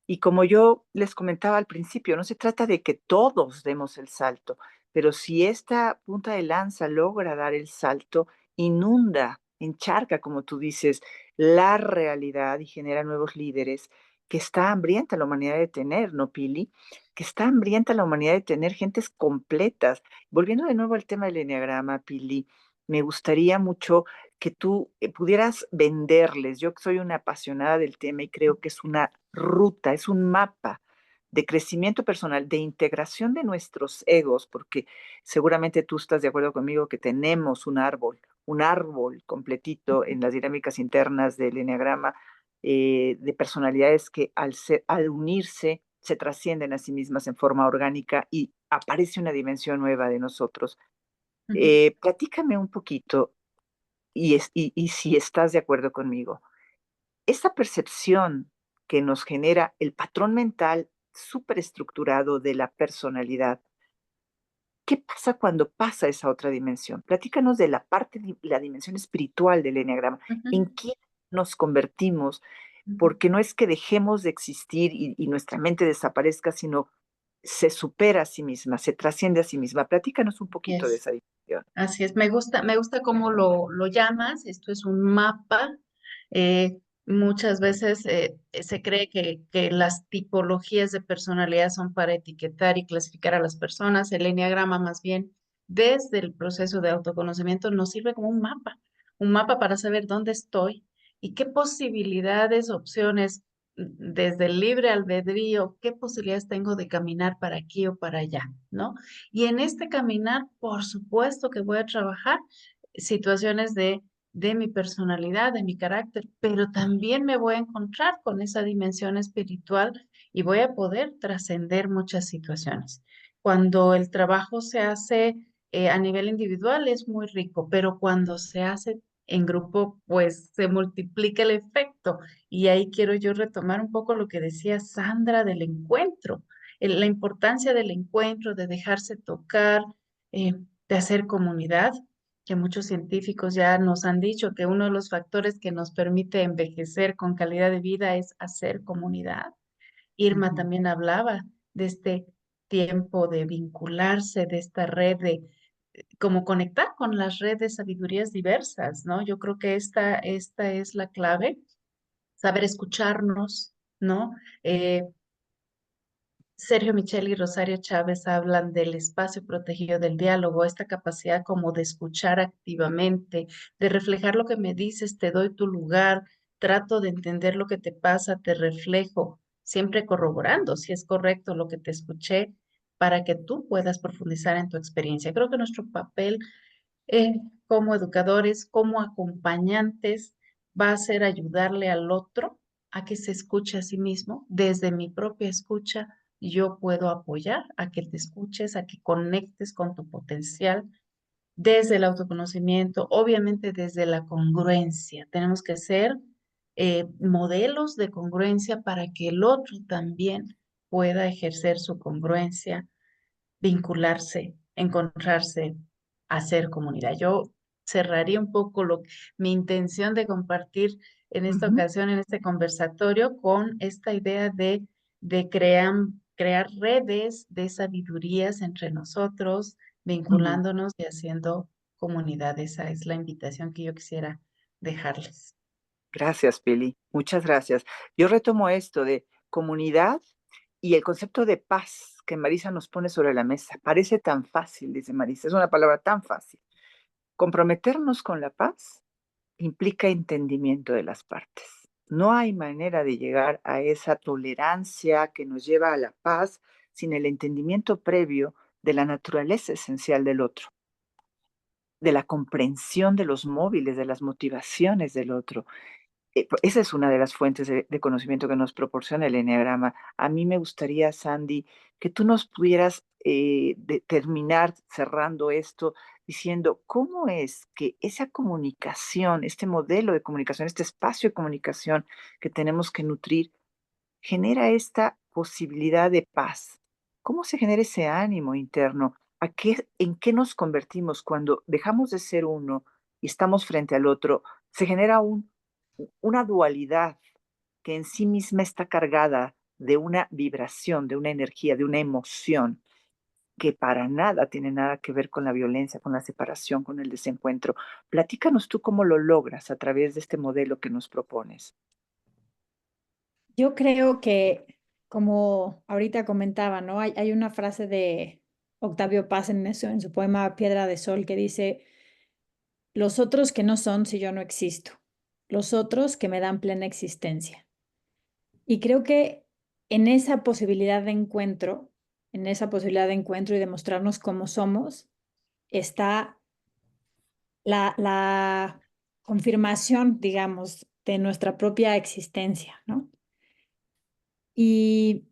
Y como yo les comentaba al principio, no se trata de que todos demos el salto, pero si esta punta de lanza logra dar el salto, inunda, encharca, como tú dices, la realidad y genera nuevos líderes que está hambrienta la humanidad de tener, ¿no, Pili? Que está hambrienta la humanidad de tener gentes completas. Volviendo de nuevo al tema del enneagrama, Pili, me gustaría mucho que tú pudieras venderles. Yo soy una apasionada del tema y creo que es una ruta, es un mapa de crecimiento personal, de integración de nuestros egos, porque seguramente tú estás de acuerdo conmigo que tenemos un árbol completito en las dinámicas internas del enneagrama, de personalidades que al unirse se trascienden a sí mismas en forma orgánica y aparece una dimensión nueva de nosotros. Platícame un poquito y si estás de acuerdo conmigo, esta percepción que nos genera el patrón mental superestructurado de la personalidad, ¿qué pasa cuando pasa esa otra dimensión? Platícanos de la dimensión espiritual del enneagrama. ¿En quién nos convertimos? Porque no es que dejemos de existir y nuestra mente desaparezca, sino se supera a sí misma, se trasciende a sí misma. Platícanos un poquito de esa dimensión.
Así es, me gusta cómo lo llamas. Esto es un mapa Muchas veces se cree que las tipologías de personalidad son para etiquetar y clasificar a las personas. El eneagrama más bien, desde el proceso de autoconocimiento, nos sirve como un mapa para saber dónde estoy y qué posibilidades, opciones, desde el libre albedrío, qué posibilidades tengo de caminar para aquí o para allá, ¿no? Y en este caminar, por supuesto que voy a trabajar situaciones de mi personalidad, de mi carácter, pero también me voy a encontrar con esa dimensión espiritual y voy a poder trascender muchas situaciones. Cuando el trabajo se hace a nivel individual es muy rico, pero cuando se hace en grupo, pues se multiplica el efecto. Y ahí quiero yo retomar un poco lo que decía Sandra del encuentro, la importancia del encuentro, de dejarse tocar, de hacer comunidad, que muchos científicos ya nos han dicho que uno de los factores que nos permite envejecer con calidad de vida es hacer comunidad. Irma
Ujú.
también hablaba de este tiempo de vincularse, de esta red de como conectar con las redes de sabidurías diversas, ¿no? Yo creo que esta es la clave, saber escucharnos, ¿no? Eh, Sergio Michel y Rosario Chávez hablan del espacio protegido del diálogo, esta capacidad como de escuchar activamente, de reflejar lo que me dices, te doy tu lugar, trato de entender lo que te pasa, te reflejo, siempre corroborando si es correcto lo que te escuché para que tú puedas profundizar en tu experiencia. Creo que nuestro papel como educadores, como acompañantes, va a ser ayudarle al otro a que se escuche a sí mismo. Desde mi propia escucha, yo puedo apoyar a que te escuches, a que conectes con tu potencial desde el autoconocimiento, obviamente desde la congruencia. Tenemos que ser modelos de congruencia para que el otro también pueda ejercer su congruencia, vincularse, encontrarse, hacer comunidad. Yo cerraría un poco mi intención de compartir en esta
Ujú.
ocasión, en este conversatorio, con esta idea de crear redes de sabidurías entre nosotros,
Ujú.
vinculándonos y haciendo comunidad. Esa es la invitación que yo quisiera dejarles.
Gracias, Pili. Muchas gracias. Yo retomo esto de comunidad y el concepto de paz que Marisa nos pone sobre la mesa. Parece tan fácil, dice Marisa, es una palabra tan fácil. Comprometernos con la paz implica entendimiento de las partes. No hay manera de llegar a esa tolerancia que nos lleva a la paz sin el entendimiento previo de la naturaleza esencial del otro, de la comprensión de los móviles, de las motivaciones del otro. Esa es una de las fuentes de conocimiento que nos proporciona el eneagrama. A mí me gustaría, Sandy, que tú nos pudieras terminar cerrando esto diciendo cómo es que esa comunicación, este modelo de comunicación, este espacio de comunicación que tenemos que nutrir, genera esta posibilidad de paz. ¿Cómo se genera ese ánimo interno? ¿En qué nos convertimos cuando dejamos de ser uno y estamos frente al otro? Se genera una dualidad que en sí misma está cargada de una vibración, de una energía, de una emoción que para nada tiene nada que ver con la violencia, con la separación, con el desencuentro. Platícanos tú cómo lo logras a través de este modelo que nos propones.
Yo creo que, como ahorita comentaba, ¿no? Hay una frase de Octavio Paz en su poema Piedra de Sol que dice, los otros que no son si yo no existo, los otros que me dan plena existencia. Y creo que en esa posibilidad de encuentro, en esa posibilidad de encuentro y de mostrarnos cómo somos, está la confirmación, digamos, de nuestra propia existencia, ¿no? Y,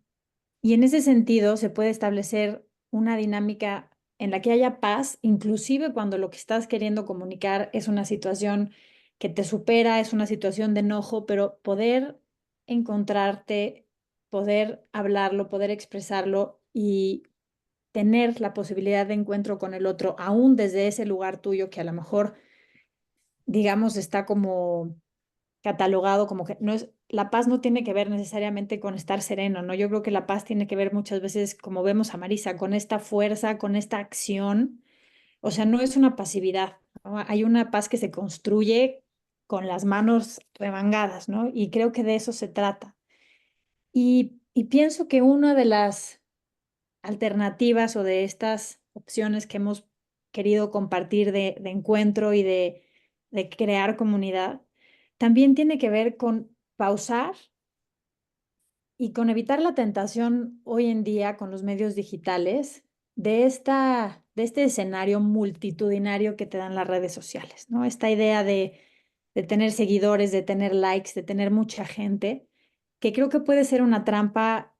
y en ese sentido se puede establecer una dinámica en la que haya paz, inclusive cuando lo que estás queriendo comunicar es una situación que te supera, es una situación de enojo, pero poder encontrarte, poder hablarlo, poder expresarlo y tener la posibilidad de encuentro con el otro, aún desde ese lugar tuyo que a lo mejor, digamos, está como catalogado como que no es, la paz no tiene que ver necesariamente con estar sereno, ¿no? Yo creo que la paz tiene que ver muchas veces, como vemos a Marisa, con esta fuerza, con esta acción. O sea, no es una pasividad, ¿no? Hay una paz que se construye con las manos remangadas, ¿no? Y creo que de eso se trata. Y pienso que una de las alternativas o de estas opciones que hemos querido compartir de encuentro y de crear comunidad, también tiene que ver con pausar y con evitar la tentación hoy en día con los medios digitales de este escenario multitudinario que te dan las redes sociales, ¿no? Esta idea de tener seguidores, de tener likes, de tener mucha gente, que creo que puede ser una trampa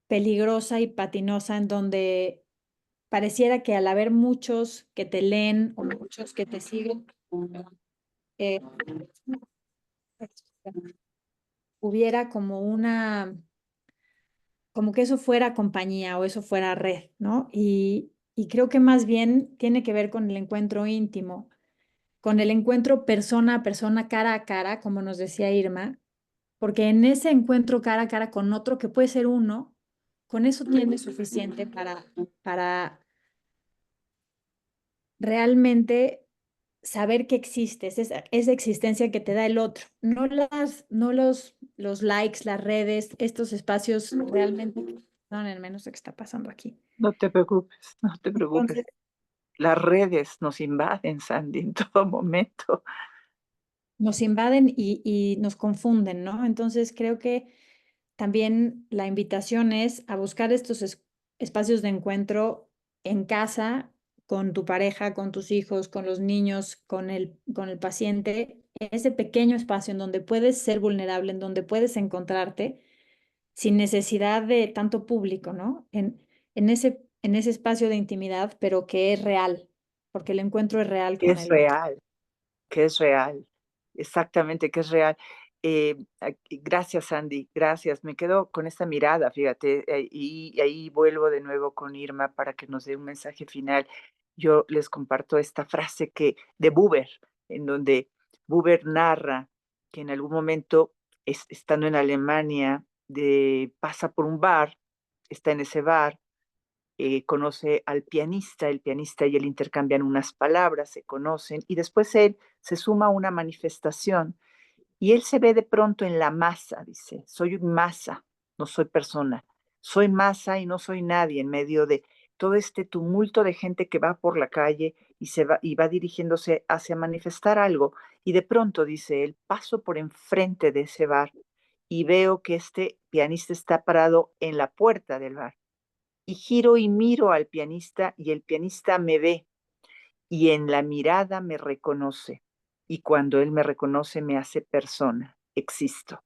peligrosa y patinosa en donde pareciera que al haber muchos que te leen o muchos que te siguen, eh, hubiera como como que eso fuera compañía o eso fuera red, ¿no? Y creo que más bien tiene que ver con el encuentro íntimo, con el encuentro persona a persona, cara a cara, como nos decía Irma, porque en ese encuentro cara a cara con otro que puede ser uno, con eso tienes suficiente para realmente saber que existes, esa existencia que te da el otro, no los likes, las redes, estos espacios realmente, perdonen, menos lo que está pasando aquí.
No te preocupes, no te preocupes.
Entonces,
Las redes nos invaden, Sandy, en todo momento.
nos invaden y nos confunden, ¿no? Entonces, creo que también la invitación es a buscar estos espacios de encuentro en casa, con tu pareja, con tus hijos, con los niños, con el paciente, ese pequeño espacio en donde puedes ser vulnerable, en donde puedes encontrarte sin necesidad de tanto público, ¿no? En ese espacio de intimidad, pero que es real, porque el encuentro es real
Que
con
es
el otro.
real, que es real. Exactamente, que es real. Gracias, Sandy, gracias. Me quedo con esta mirada, fíjate, y ahí vuelvo de nuevo con Irma para que nos dé un mensaje final. Yo les comparto esta frase de Buber, en donde Buber narra que en algún momento, estando en Alemania, pasa por un bar, está en ese bar, conoce al pianista, el pianista y él intercambian unas palabras, se conocen, y después él se suma a una manifestación y él se ve de pronto en la masa, dice, soy masa, no soy persona, soy masa y no soy nadie en medio de todo este tumulto de gente que va por la calle y va dirigiéndose hacia manifestar algo. Y de pronto, dice él, paso por enfrente de ese bar y veo que este pianista está parado en la puerta del bar. Y giro y miro al pianista y el pianista me ve y en la mirada me reconoce. Y cuando él me reconoce me hace persona, existo.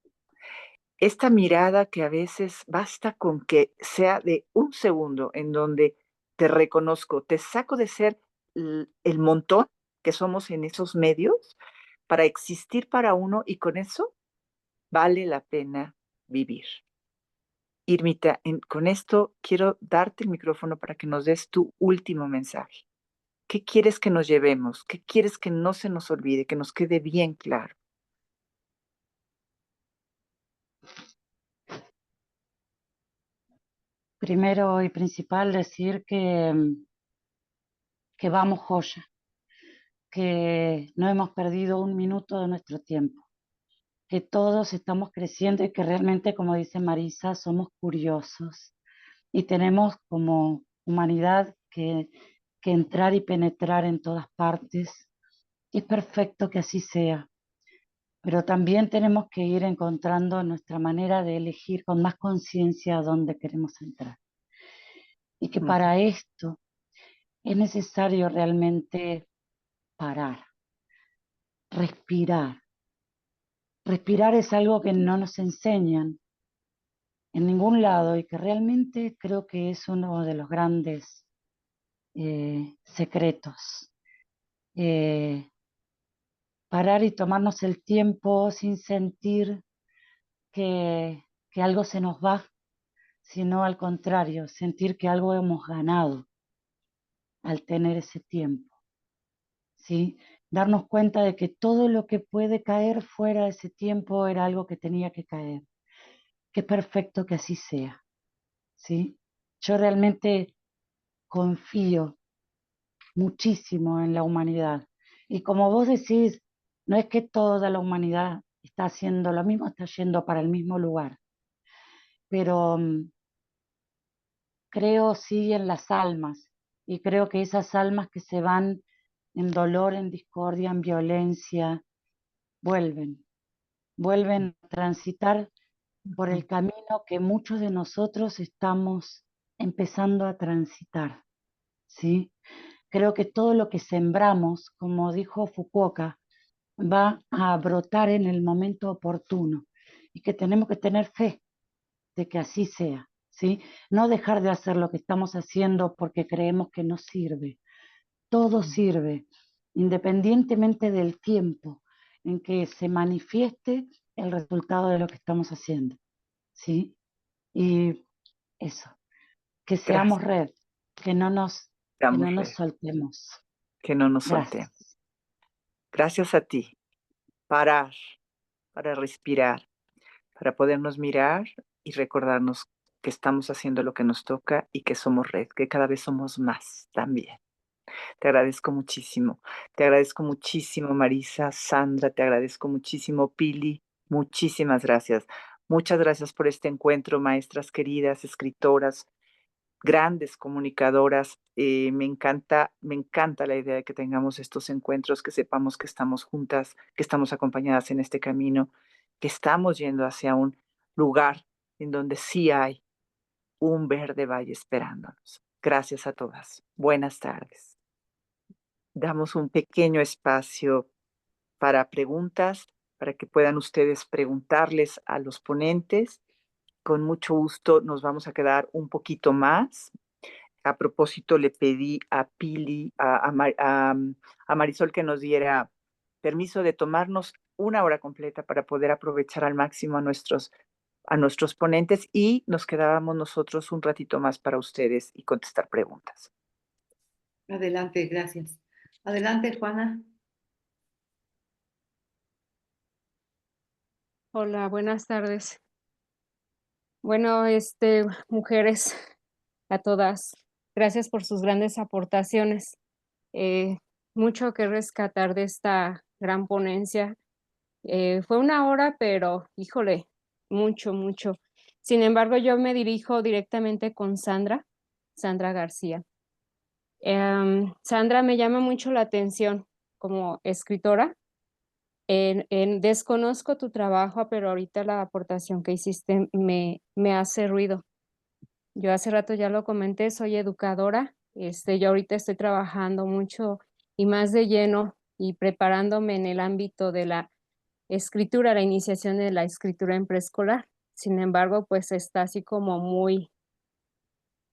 Esta mirada que a veces basta con que sea de un segundo en donde te reconozco, te saco de ser el montón que somos en esos medios para existir para uno y con eso vale la pena vivir. Irmita, con esto quiero darte el micrófono para que nos des tu último mensaje. ¿Qué quieres que nos llevemos? ¿Qué quieres que no se nos olvide, que nos quede bien claro?
Primero y principal decir que vamos joya, que no hemos perdido un minuto de nuestro tiempo, que todos estamos creciendo y que realmente, como dice Marisa, somos curiosos y tenemos como humanidad que entrar y penetrar en todas partes. Y es perfecto que así sea, pero también tenemos que ir encontrando nuestra manera de elegir con más conciencia a dónde queremos entrar. Y que para esto es necesario realmente parar, respirar. Respirar es algo que no nos enseñan en ningún lado y que realmente creo que es uno de los grandes secretos. Parar y tomarnos el tiempo sin sentir que algo se nos va, sino al contrario, sentir que algo hemos ganado al tener ese tiempo, ¿sí? Darnos cuenta de que todo lo que puede caer fuera de ese tiempo era algo que tenía que caer. Qué perfecto que así sea, ¿sí? Yo realmente confío muchísimo en la humanidad. Y como vos decís, No es que toda la humanidad está haciendo lo mismo, está yendo para el mismo lugar, pero creo sí en las almas y creo que esas almas que se van en dolor, en discordia, en violencia, vuelven a transitar por el camino que muchos de nosotros estamos empezando a transitar, ¿sí? Creo que todo lo que sembramos, como dijo Fukuoka, va a brotar en el momento oportuno y que tenemos que tener fe de que así sea, ¿sí? No dejar de hacer lo que estamos haciendo porque creemos que no sirve. Todo sirve, independientemente del tiempo en que se manifieste el resultado de lo que estamos haciendo, ¿sí? Y eso, que seamos
Gracias.
red, que no nos, que no
Damos
nos
red,
soltemos.
que no nos soltemos.
Gracias.
Gracias a ti. Parar, para respirar, para podernos mirar y recordarnos que estamos haciendo lo que nos toca y que somos red, que cada vez somos más también. Te agradezco muchísimo. Te agradezco muchísimo, Marisa, Sandra, te agradezco muchísimo, Pili. Muchísimas gracias. Muchas gracias por este encuentro, maestras queridas, escritoras, grandes comunicadoras. Me encanta la idea de que tengamos estos encuentros, que sepamos que estamos juntas, que estamos acompañadas en este camino, que estamos yendo hacia un lugar en donde sí hay un verde valle esperándonos. Gracias a todas. Buenas tardes. Damos un pequeño espacio para preguntas, para que puedan ustedes preguntarles a los ponentes. Con mucho gusto nos vamos a quedar un poquito más. A propósito, le pedí a Pili, a Marisol que nos diera permiso de tomarnos una hora completa para poder aprovechar al máximo a nuestros ponentes y nos quedábamos nosotros un ratito más para ustedes y contestar preguntas.
Adelante, gracias. Adelante, Juana.
Hola, buenas tardes. Bueno, mujeres, a todas, gracias por sus grandes aportaciones. Mucho que rescatar de esta gran ponencia. Fue una hora, pero híjole, mucho, mucho. Sin embargo, yo me dirijo directamente con Sandra García. Sandra, me llama mucho la atención como escritora. Desconozco tu trabajo, pero ahorita la aportación que hiciste me hace ruido. Yo hace rato ya lo comenté, soy educadora. Yo ahorita estoy trabajando mucho y más de lleno y preparándome en el ámbito de la escritura, la iniciación de la escritura en preescolar. Sin embargo, pues está así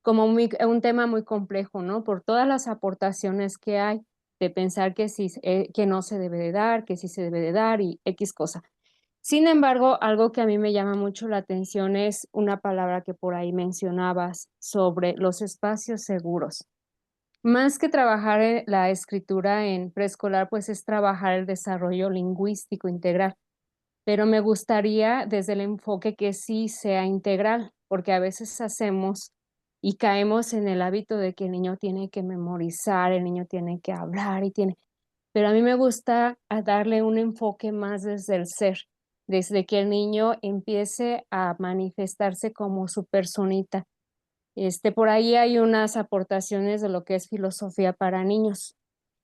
un tema muy complejo, ¿no? Por todas las aportaciones que hay, de pensar que sí, que no se debe de dar, que sí se debe de dar y X cosa. Sin embargo, algo que a mí me llama mucho la atención es una palabra que por ahí mencionabas sobre los espacios seguros. Más que trabajar la escritura en preescolar, pues es trabajar el desarrollo lingüístico integral. Pero me gustaría desde el enfoque que sí sea integral, porque a veces hacemos y caemos en el hábito de que el niño tiene que memorizar, el niño tiene que hablar pero a mí me gusta darle un enfoque más desde el ser, desde que el niño empiece a manifestarse como su personita. Por ahí hay unas aportaciones de lo que es filosofía para niños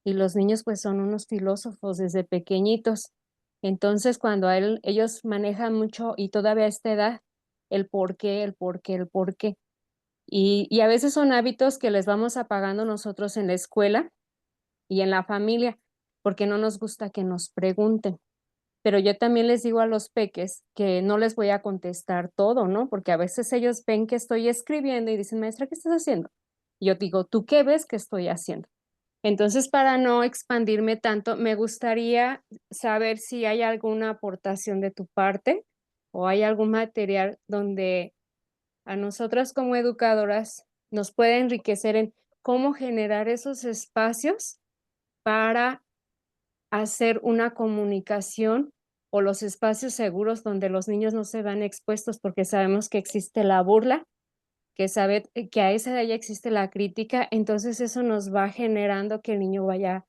y los niños pues son unos filósofos desde pequeñitos. Entonces cuando ellos manejan mucho y todavía a esta edad, el por qué, el por qué, el por qué. Y a veces son hábitos que les vamos apagando nosotros en la escuela y en la familia, porque no nos gusta que nos pregunten. Pero yo también les digo a los peques que no les voy a contestar todo, ¿no? Porque a veces ellos ven que estoy escribiendo y dicen, maestra, ¿qué estás haciendo? Y yo digo, ¿tú qué ves que estoy haciendo? Entonces, para no expandirme tanto, me gustaría saber si hay alguna aportación de tu parte o hay algún material donde a nosotras como educadoras nos puede enriquecer en cómo generar esos espacios para hacer una comunicación o los espacios seguros donde los niños no se van expuestos, porque sabemos que existe la burla, que a esa de allá existe la crítica, entonces eso nos va generando que el niño vaya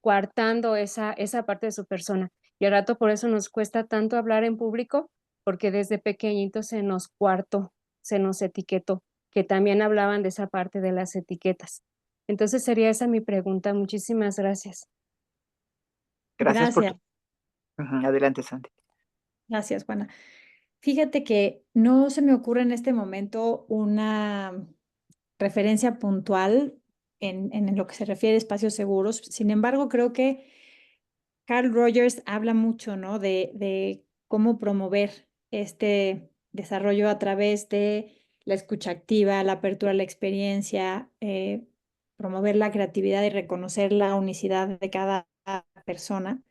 coartando esa parte de su persona. Y al rato por eso nos cuesta tanto hablar en público, porque desde pequeñitos se nos coartó, se nos etiquetó, que también hablaban de esa parte de las etiquetas. Entonces sería esa mi pregunta. Muchísimas gracias.
Gracias por tu...
Gracias,
Adelante, Sandy.
gracias, Juana. Fíjate que no se me ocurre en este momento una referencia puntual en lo que se refiere a espacios seguros. Sin embargo, creo que Carl Rogers habla mucho, ¿no? De cómo promover este desarrollo a través de la escucha activa, la apertura a la experiencia, promover la creatividad y reconocer la unicidad de cada persona.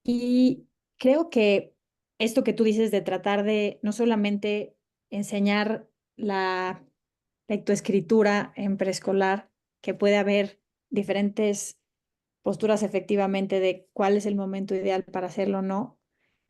Y creo que esto que tú dices de tratar de no solamente enseñar la lectoescritura en preescolar, que puede haber diferentes posturas efectivamente de cuál es el momento ideal para hacerlo o no.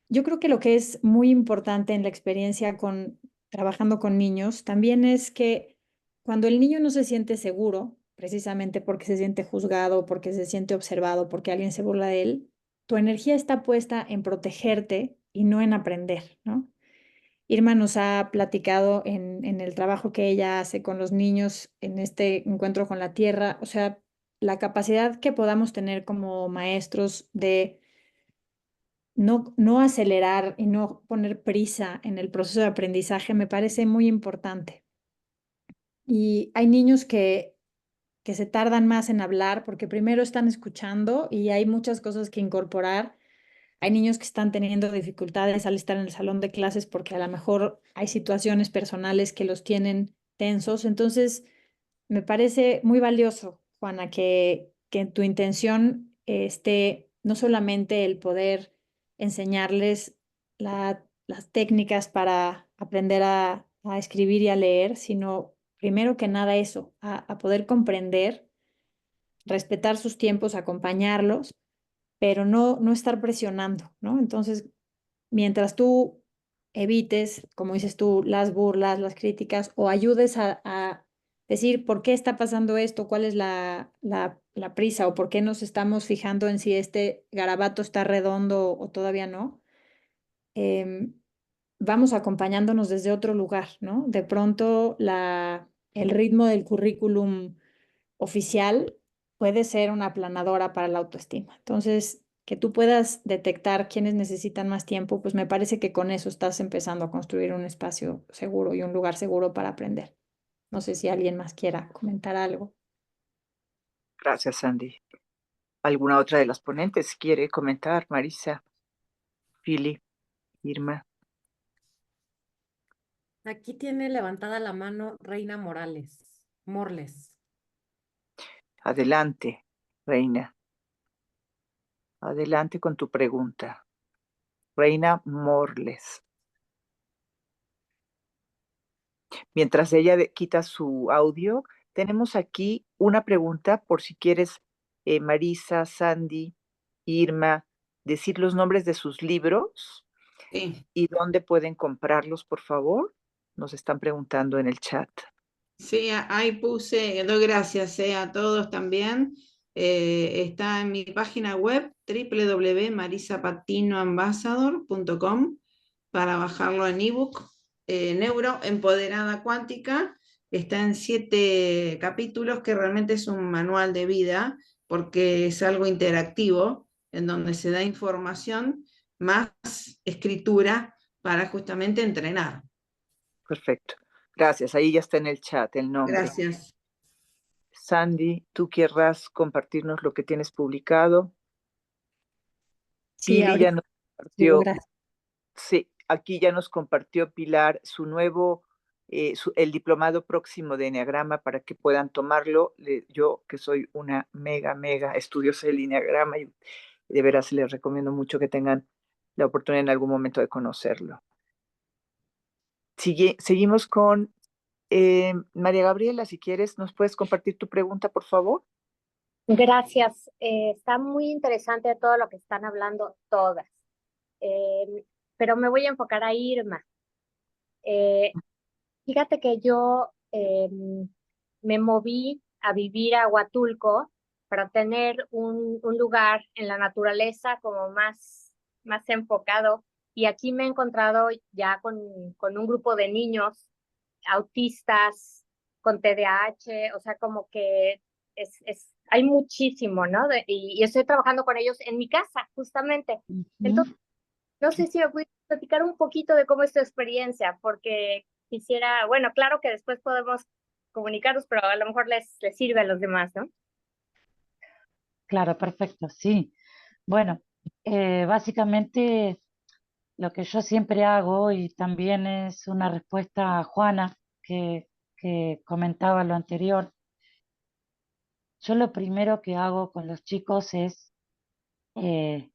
Yo creo que lo que es muy importante en la experiencia con trabajando con niños también es que cuando el niño no se siente seguro, precisamente porque se siente juzgado, porque se siente observado, porque alguien se burla de él, tu energía está puesta en protegerte y no en aprender, ¿no? Irma nos ha platicado en el trabajo que ella hace con los niños en este encuentro con la tierra, o sea, la capacidad que podamos tener como maestros de no acelerar y no poner prisa en el proceso de aprendizaje me parece muy importante. Y hay niños que se tardan más en hablar porque primero están escuchando y hay muchas cosas que incorporar. Hay niños que están teniendo dificultades al estar en el salón de clases porque a lo mejor hay situaciones personales que los tienen tensos. Entonces, me parece muy valioso, Juana, que en tu intención esté no solamente el poder enseñarles las técnicas para aprender a escribir y a leer, sino primero que nada eso, a poder comprender, respetar sus tiempos, acompañarlos, pero no estar presionando, ¿no? Entonces, mientras tú evites, como dices tú, las burlas, las críticas, o ayudes a decir por qué está pasando esto, cuál es la prisa, o por qué nos estamos fijando en si este garabato está redondo o todavía no, em, vamos acompañándonos desde otro lugar, ¿no? De pronto el ritmo del currículum oficial puede ser una aplanadora para la autoestima. Entonces, que tú puedas detectar quiénes necesitan más tiempo, pues me parece que con eso estás empezando a construir un espacio seguro y un lugar seguro para aprender. No sé si alguien más quiera comentar algo.
Gracias, Sandy. ¿Alguna otra de las ponentes quiere comentar? Marisa, Pili, Irma.
Aquí tiene levantada la mano Reina Morles.
Adelante, Reina. Adelante con tu pregunta. Reina Morles. Mientras ella quita su audio, tenemos aquí una pregunta por si quieres, Marisa, Sandy, Irma, decir los nombres de sus libros
Sí.
y dónde pueden comprarlos, por favor. Nos están preguntando en el chat.
Sí, ahí puse, doy gracias a todos también. Está en mi página web www.marisapatinoambassador.com para bajarlo en ebook. Neuroempoderada cuántica está en 7 capítulos, que realmente es un manual de vida porque es algo interactivo en donde se da información más escritura para justamente entrenar.
Perfecto. Gracias. Ahí ya está en el chat el nombre.
Gracias.
Sandy, ¿tú querrás compartirnos lo que tienes publicado?
Sí,
Pili ya
ahorita
nos
digo
compartió,
gracias.
sí, aquí ya nos compartió Pilar su nuevo, el diplomado próximo de Enneagrama para que puedan tomarlo. Yo, que soy una mega estudiosa del Enneagrama, y de veras les recomiendo mucho que tengan la oportunidad en algún momento de conocerlo. Seguimos con María Gabriela, si quieres, ¿nos puedes compartir tu pregunta, por favor?
Gracias. Está muy interesante todo lo que están hablando todas. Pero me voy a enfocar a Irma. Eh, Fíjate que yo me moví a vivir a Huatulco para tener un lugar en la naturaleza como más enfocado. Y aquí me he encontrado ya con un grupo de niños autistas, con TDAH, o sea, como que hay muchísimo, ¿no? Y estoy trabajando con ellos en mi casa, justamente.
Ujú.
Entonces, no sé si me puedes platicar un poquito de cómo es tu experiencia, porque quisiera, bueno, claro que después podemos comunicarnos, pero a lo mejor les sirve a los demás, ¿no?
Claro, perfecto, sí. Bueno, básicamente lo que yo siempre hago, y también es una respuesta a Juana, que comentaba lo anterior, yo lo primero que hago con los chicos es eh,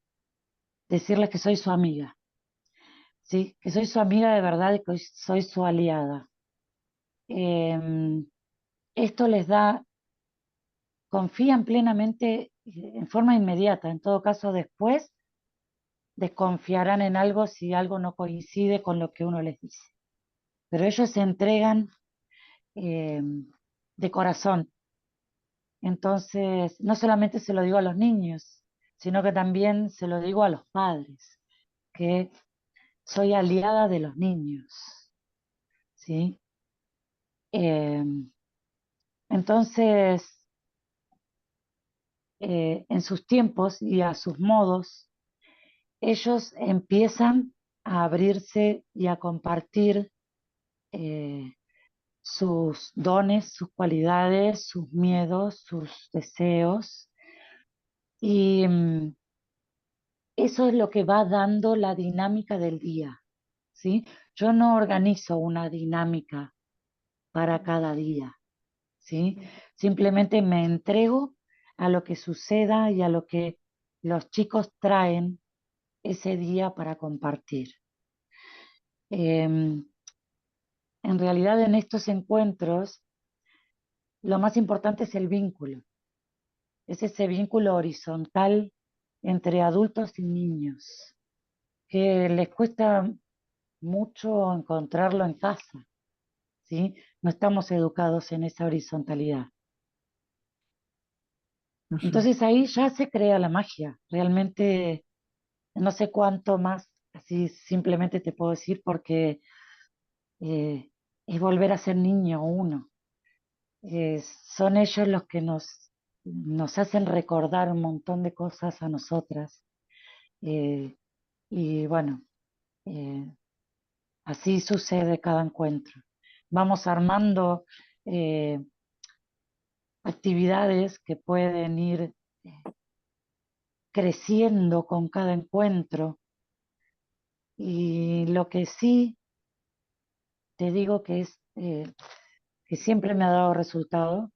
decirles que soy su amiga, ¿sí? Que soy su amiga de verdad y que soy su aliada. Em, Esto les da, confían plenamente en forma inmediata, en todo caso después desconfiarán en algo si algo no coincide con lo que uno les dice. Pero ellos se entregan de corazón. Entonces, no solamente se lo digo a los niños, sino que también se lo digo a los padres, que soy aliada de los niños, ¿sí? Eh, entonces, en sus tiempos y a sus modos, ellos empiezan a abrirse y a compartir eh, sus dones, sus cualidades, sus miedos, sus deseos. Y eso es lo que va dando la dinámica del día, ¿sí? Yo no organizo una dinámica para cada día, ¿sí? Simplemente me entrego a lo que suceda y a lo que los chicos traen ese día para compartir. Em, en realidad en estos encuentros lo más importante es el vínculo, es ese vínculo horizontal entre adultos y niños, que les cuesta mucho encontrarlo en casa, ¿sí? No estamos educados en esa horizontalidad.
Ujú.
Entonces ahí ya se crea la magia. Realmente no sé cuánto más, así simplemente te puedo decir porque eh, es volver a ser niño uno. Son ellos los que nos hacen recordar un montón de cosas a nosotras. Eh, y bueno, eh, así sucede cada encuentro. Vamos armando eh, actividades que pueden ir creciendo con cada encuentro. Y lo que sí te digo que siempre me ha dado resultado,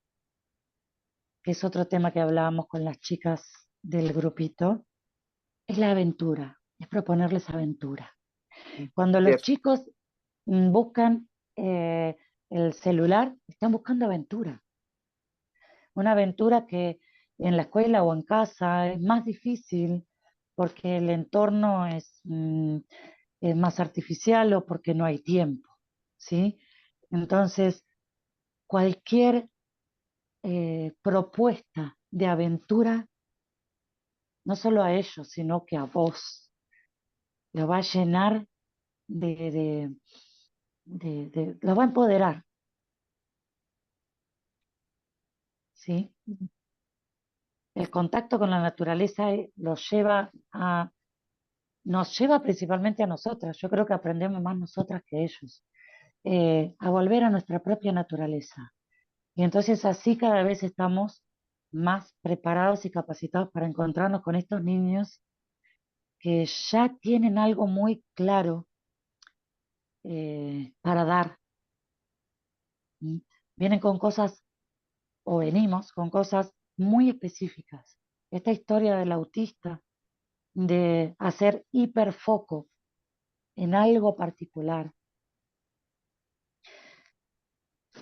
que es otro tema que hablábamos con las chicas del grupito, es la aventura, es proponerles aventura. Cuando los
Cierto.
chicos buscan el celular, están buscando aventura. Una aventura que en la escuela o en casa es más difícil porque el entorno es más artificial o porque no hay tiempo, ¿sí? Entonces, cualquier propuesta de aventura, no solo a ellos, sino que a vos, lo va a llenar de, de, lo va a empoderar, ¿sí? El contacto con la naturaleza nos lleva principalmente a nosotras, yo creo que aprendemos más nosotras que ellos, a volver a nuestra propia naturaleza. Y entonces así cada vez estamos más preparados y capacitados para encontrarnos con estos niños que ya tienen algo muy claro para dar. ¿Mm? Vienen con cosas, o venimos con cosas muy específicas. Esta historia del autista, de hacer hiperfoco en algo particular,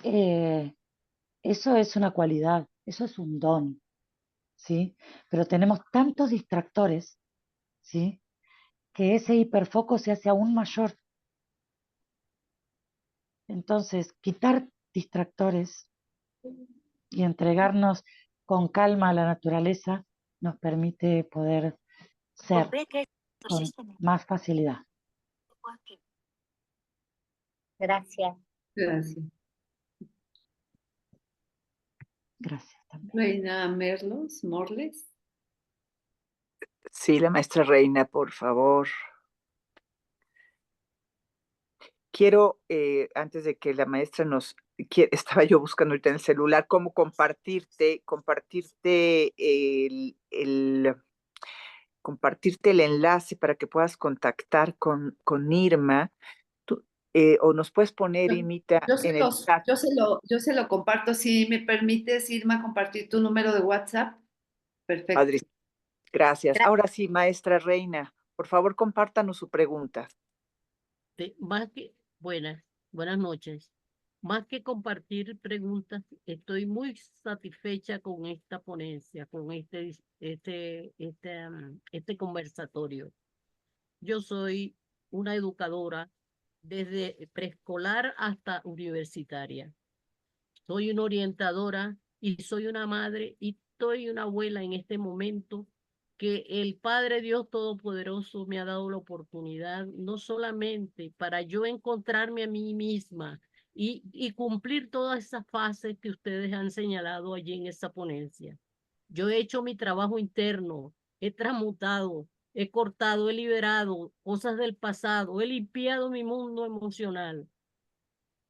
eh, eso es una cualidad, eso es un don, ¿sí? Pero tenemos tantos distractores, ¿sí? Que ese hiperfoco se hace aún mayor. Entonces, quitar distractores y entregarnos con calma a la naturaleza nos permite poder ser con más facilidad.
Gracias.
Gracias.
Gracias también.
Reina Morles.
Sí, la maestra Reina, por favor. Quiero, antes de que la maestra estaba yo buscando ahorita en el celular cómo compartirte compartirte el enlace para que puedas contactar con Irma. Tú, o nos puedes poner, Irmita, en el chat.
Yo se lo comparto. Si me permites, Irma, compartir tu número de WhatsApp. Perfecto.
Padre, gracias. Ahora sí, maestra Reina, por favor, compártanos su pregunta.
Buenas noches. Más que compartir preguntas, estoy muy satisfecha con esta ponencia, con este conversatorio. Yo soy una educadora desde preescolar hasta universitaria. Soy una orientadora y soy una madre y soy una abuela en este momento que el Padre Dios Todopoderoso me ha dado la oportunidad, no solamente para yo encontrarme a mí misma y cumplir todas esas fases que ustedes han señalado allí en esa ponencia. Yo he hecho mi trabajo interno, he transmutado, he cortado, he liberado cosas del pasado, he limpiado mi mundo emocional,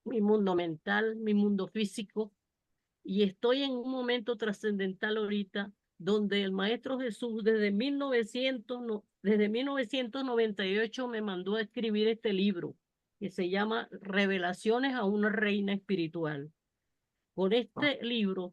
mi mundo mental, mi mundo físico, y estoy en un momento trascendental ahorita donde el Maestro Jesús desde 1998 me mandó a escribir este libro que se llama Revelaciones a una reina espiritual. Con este libro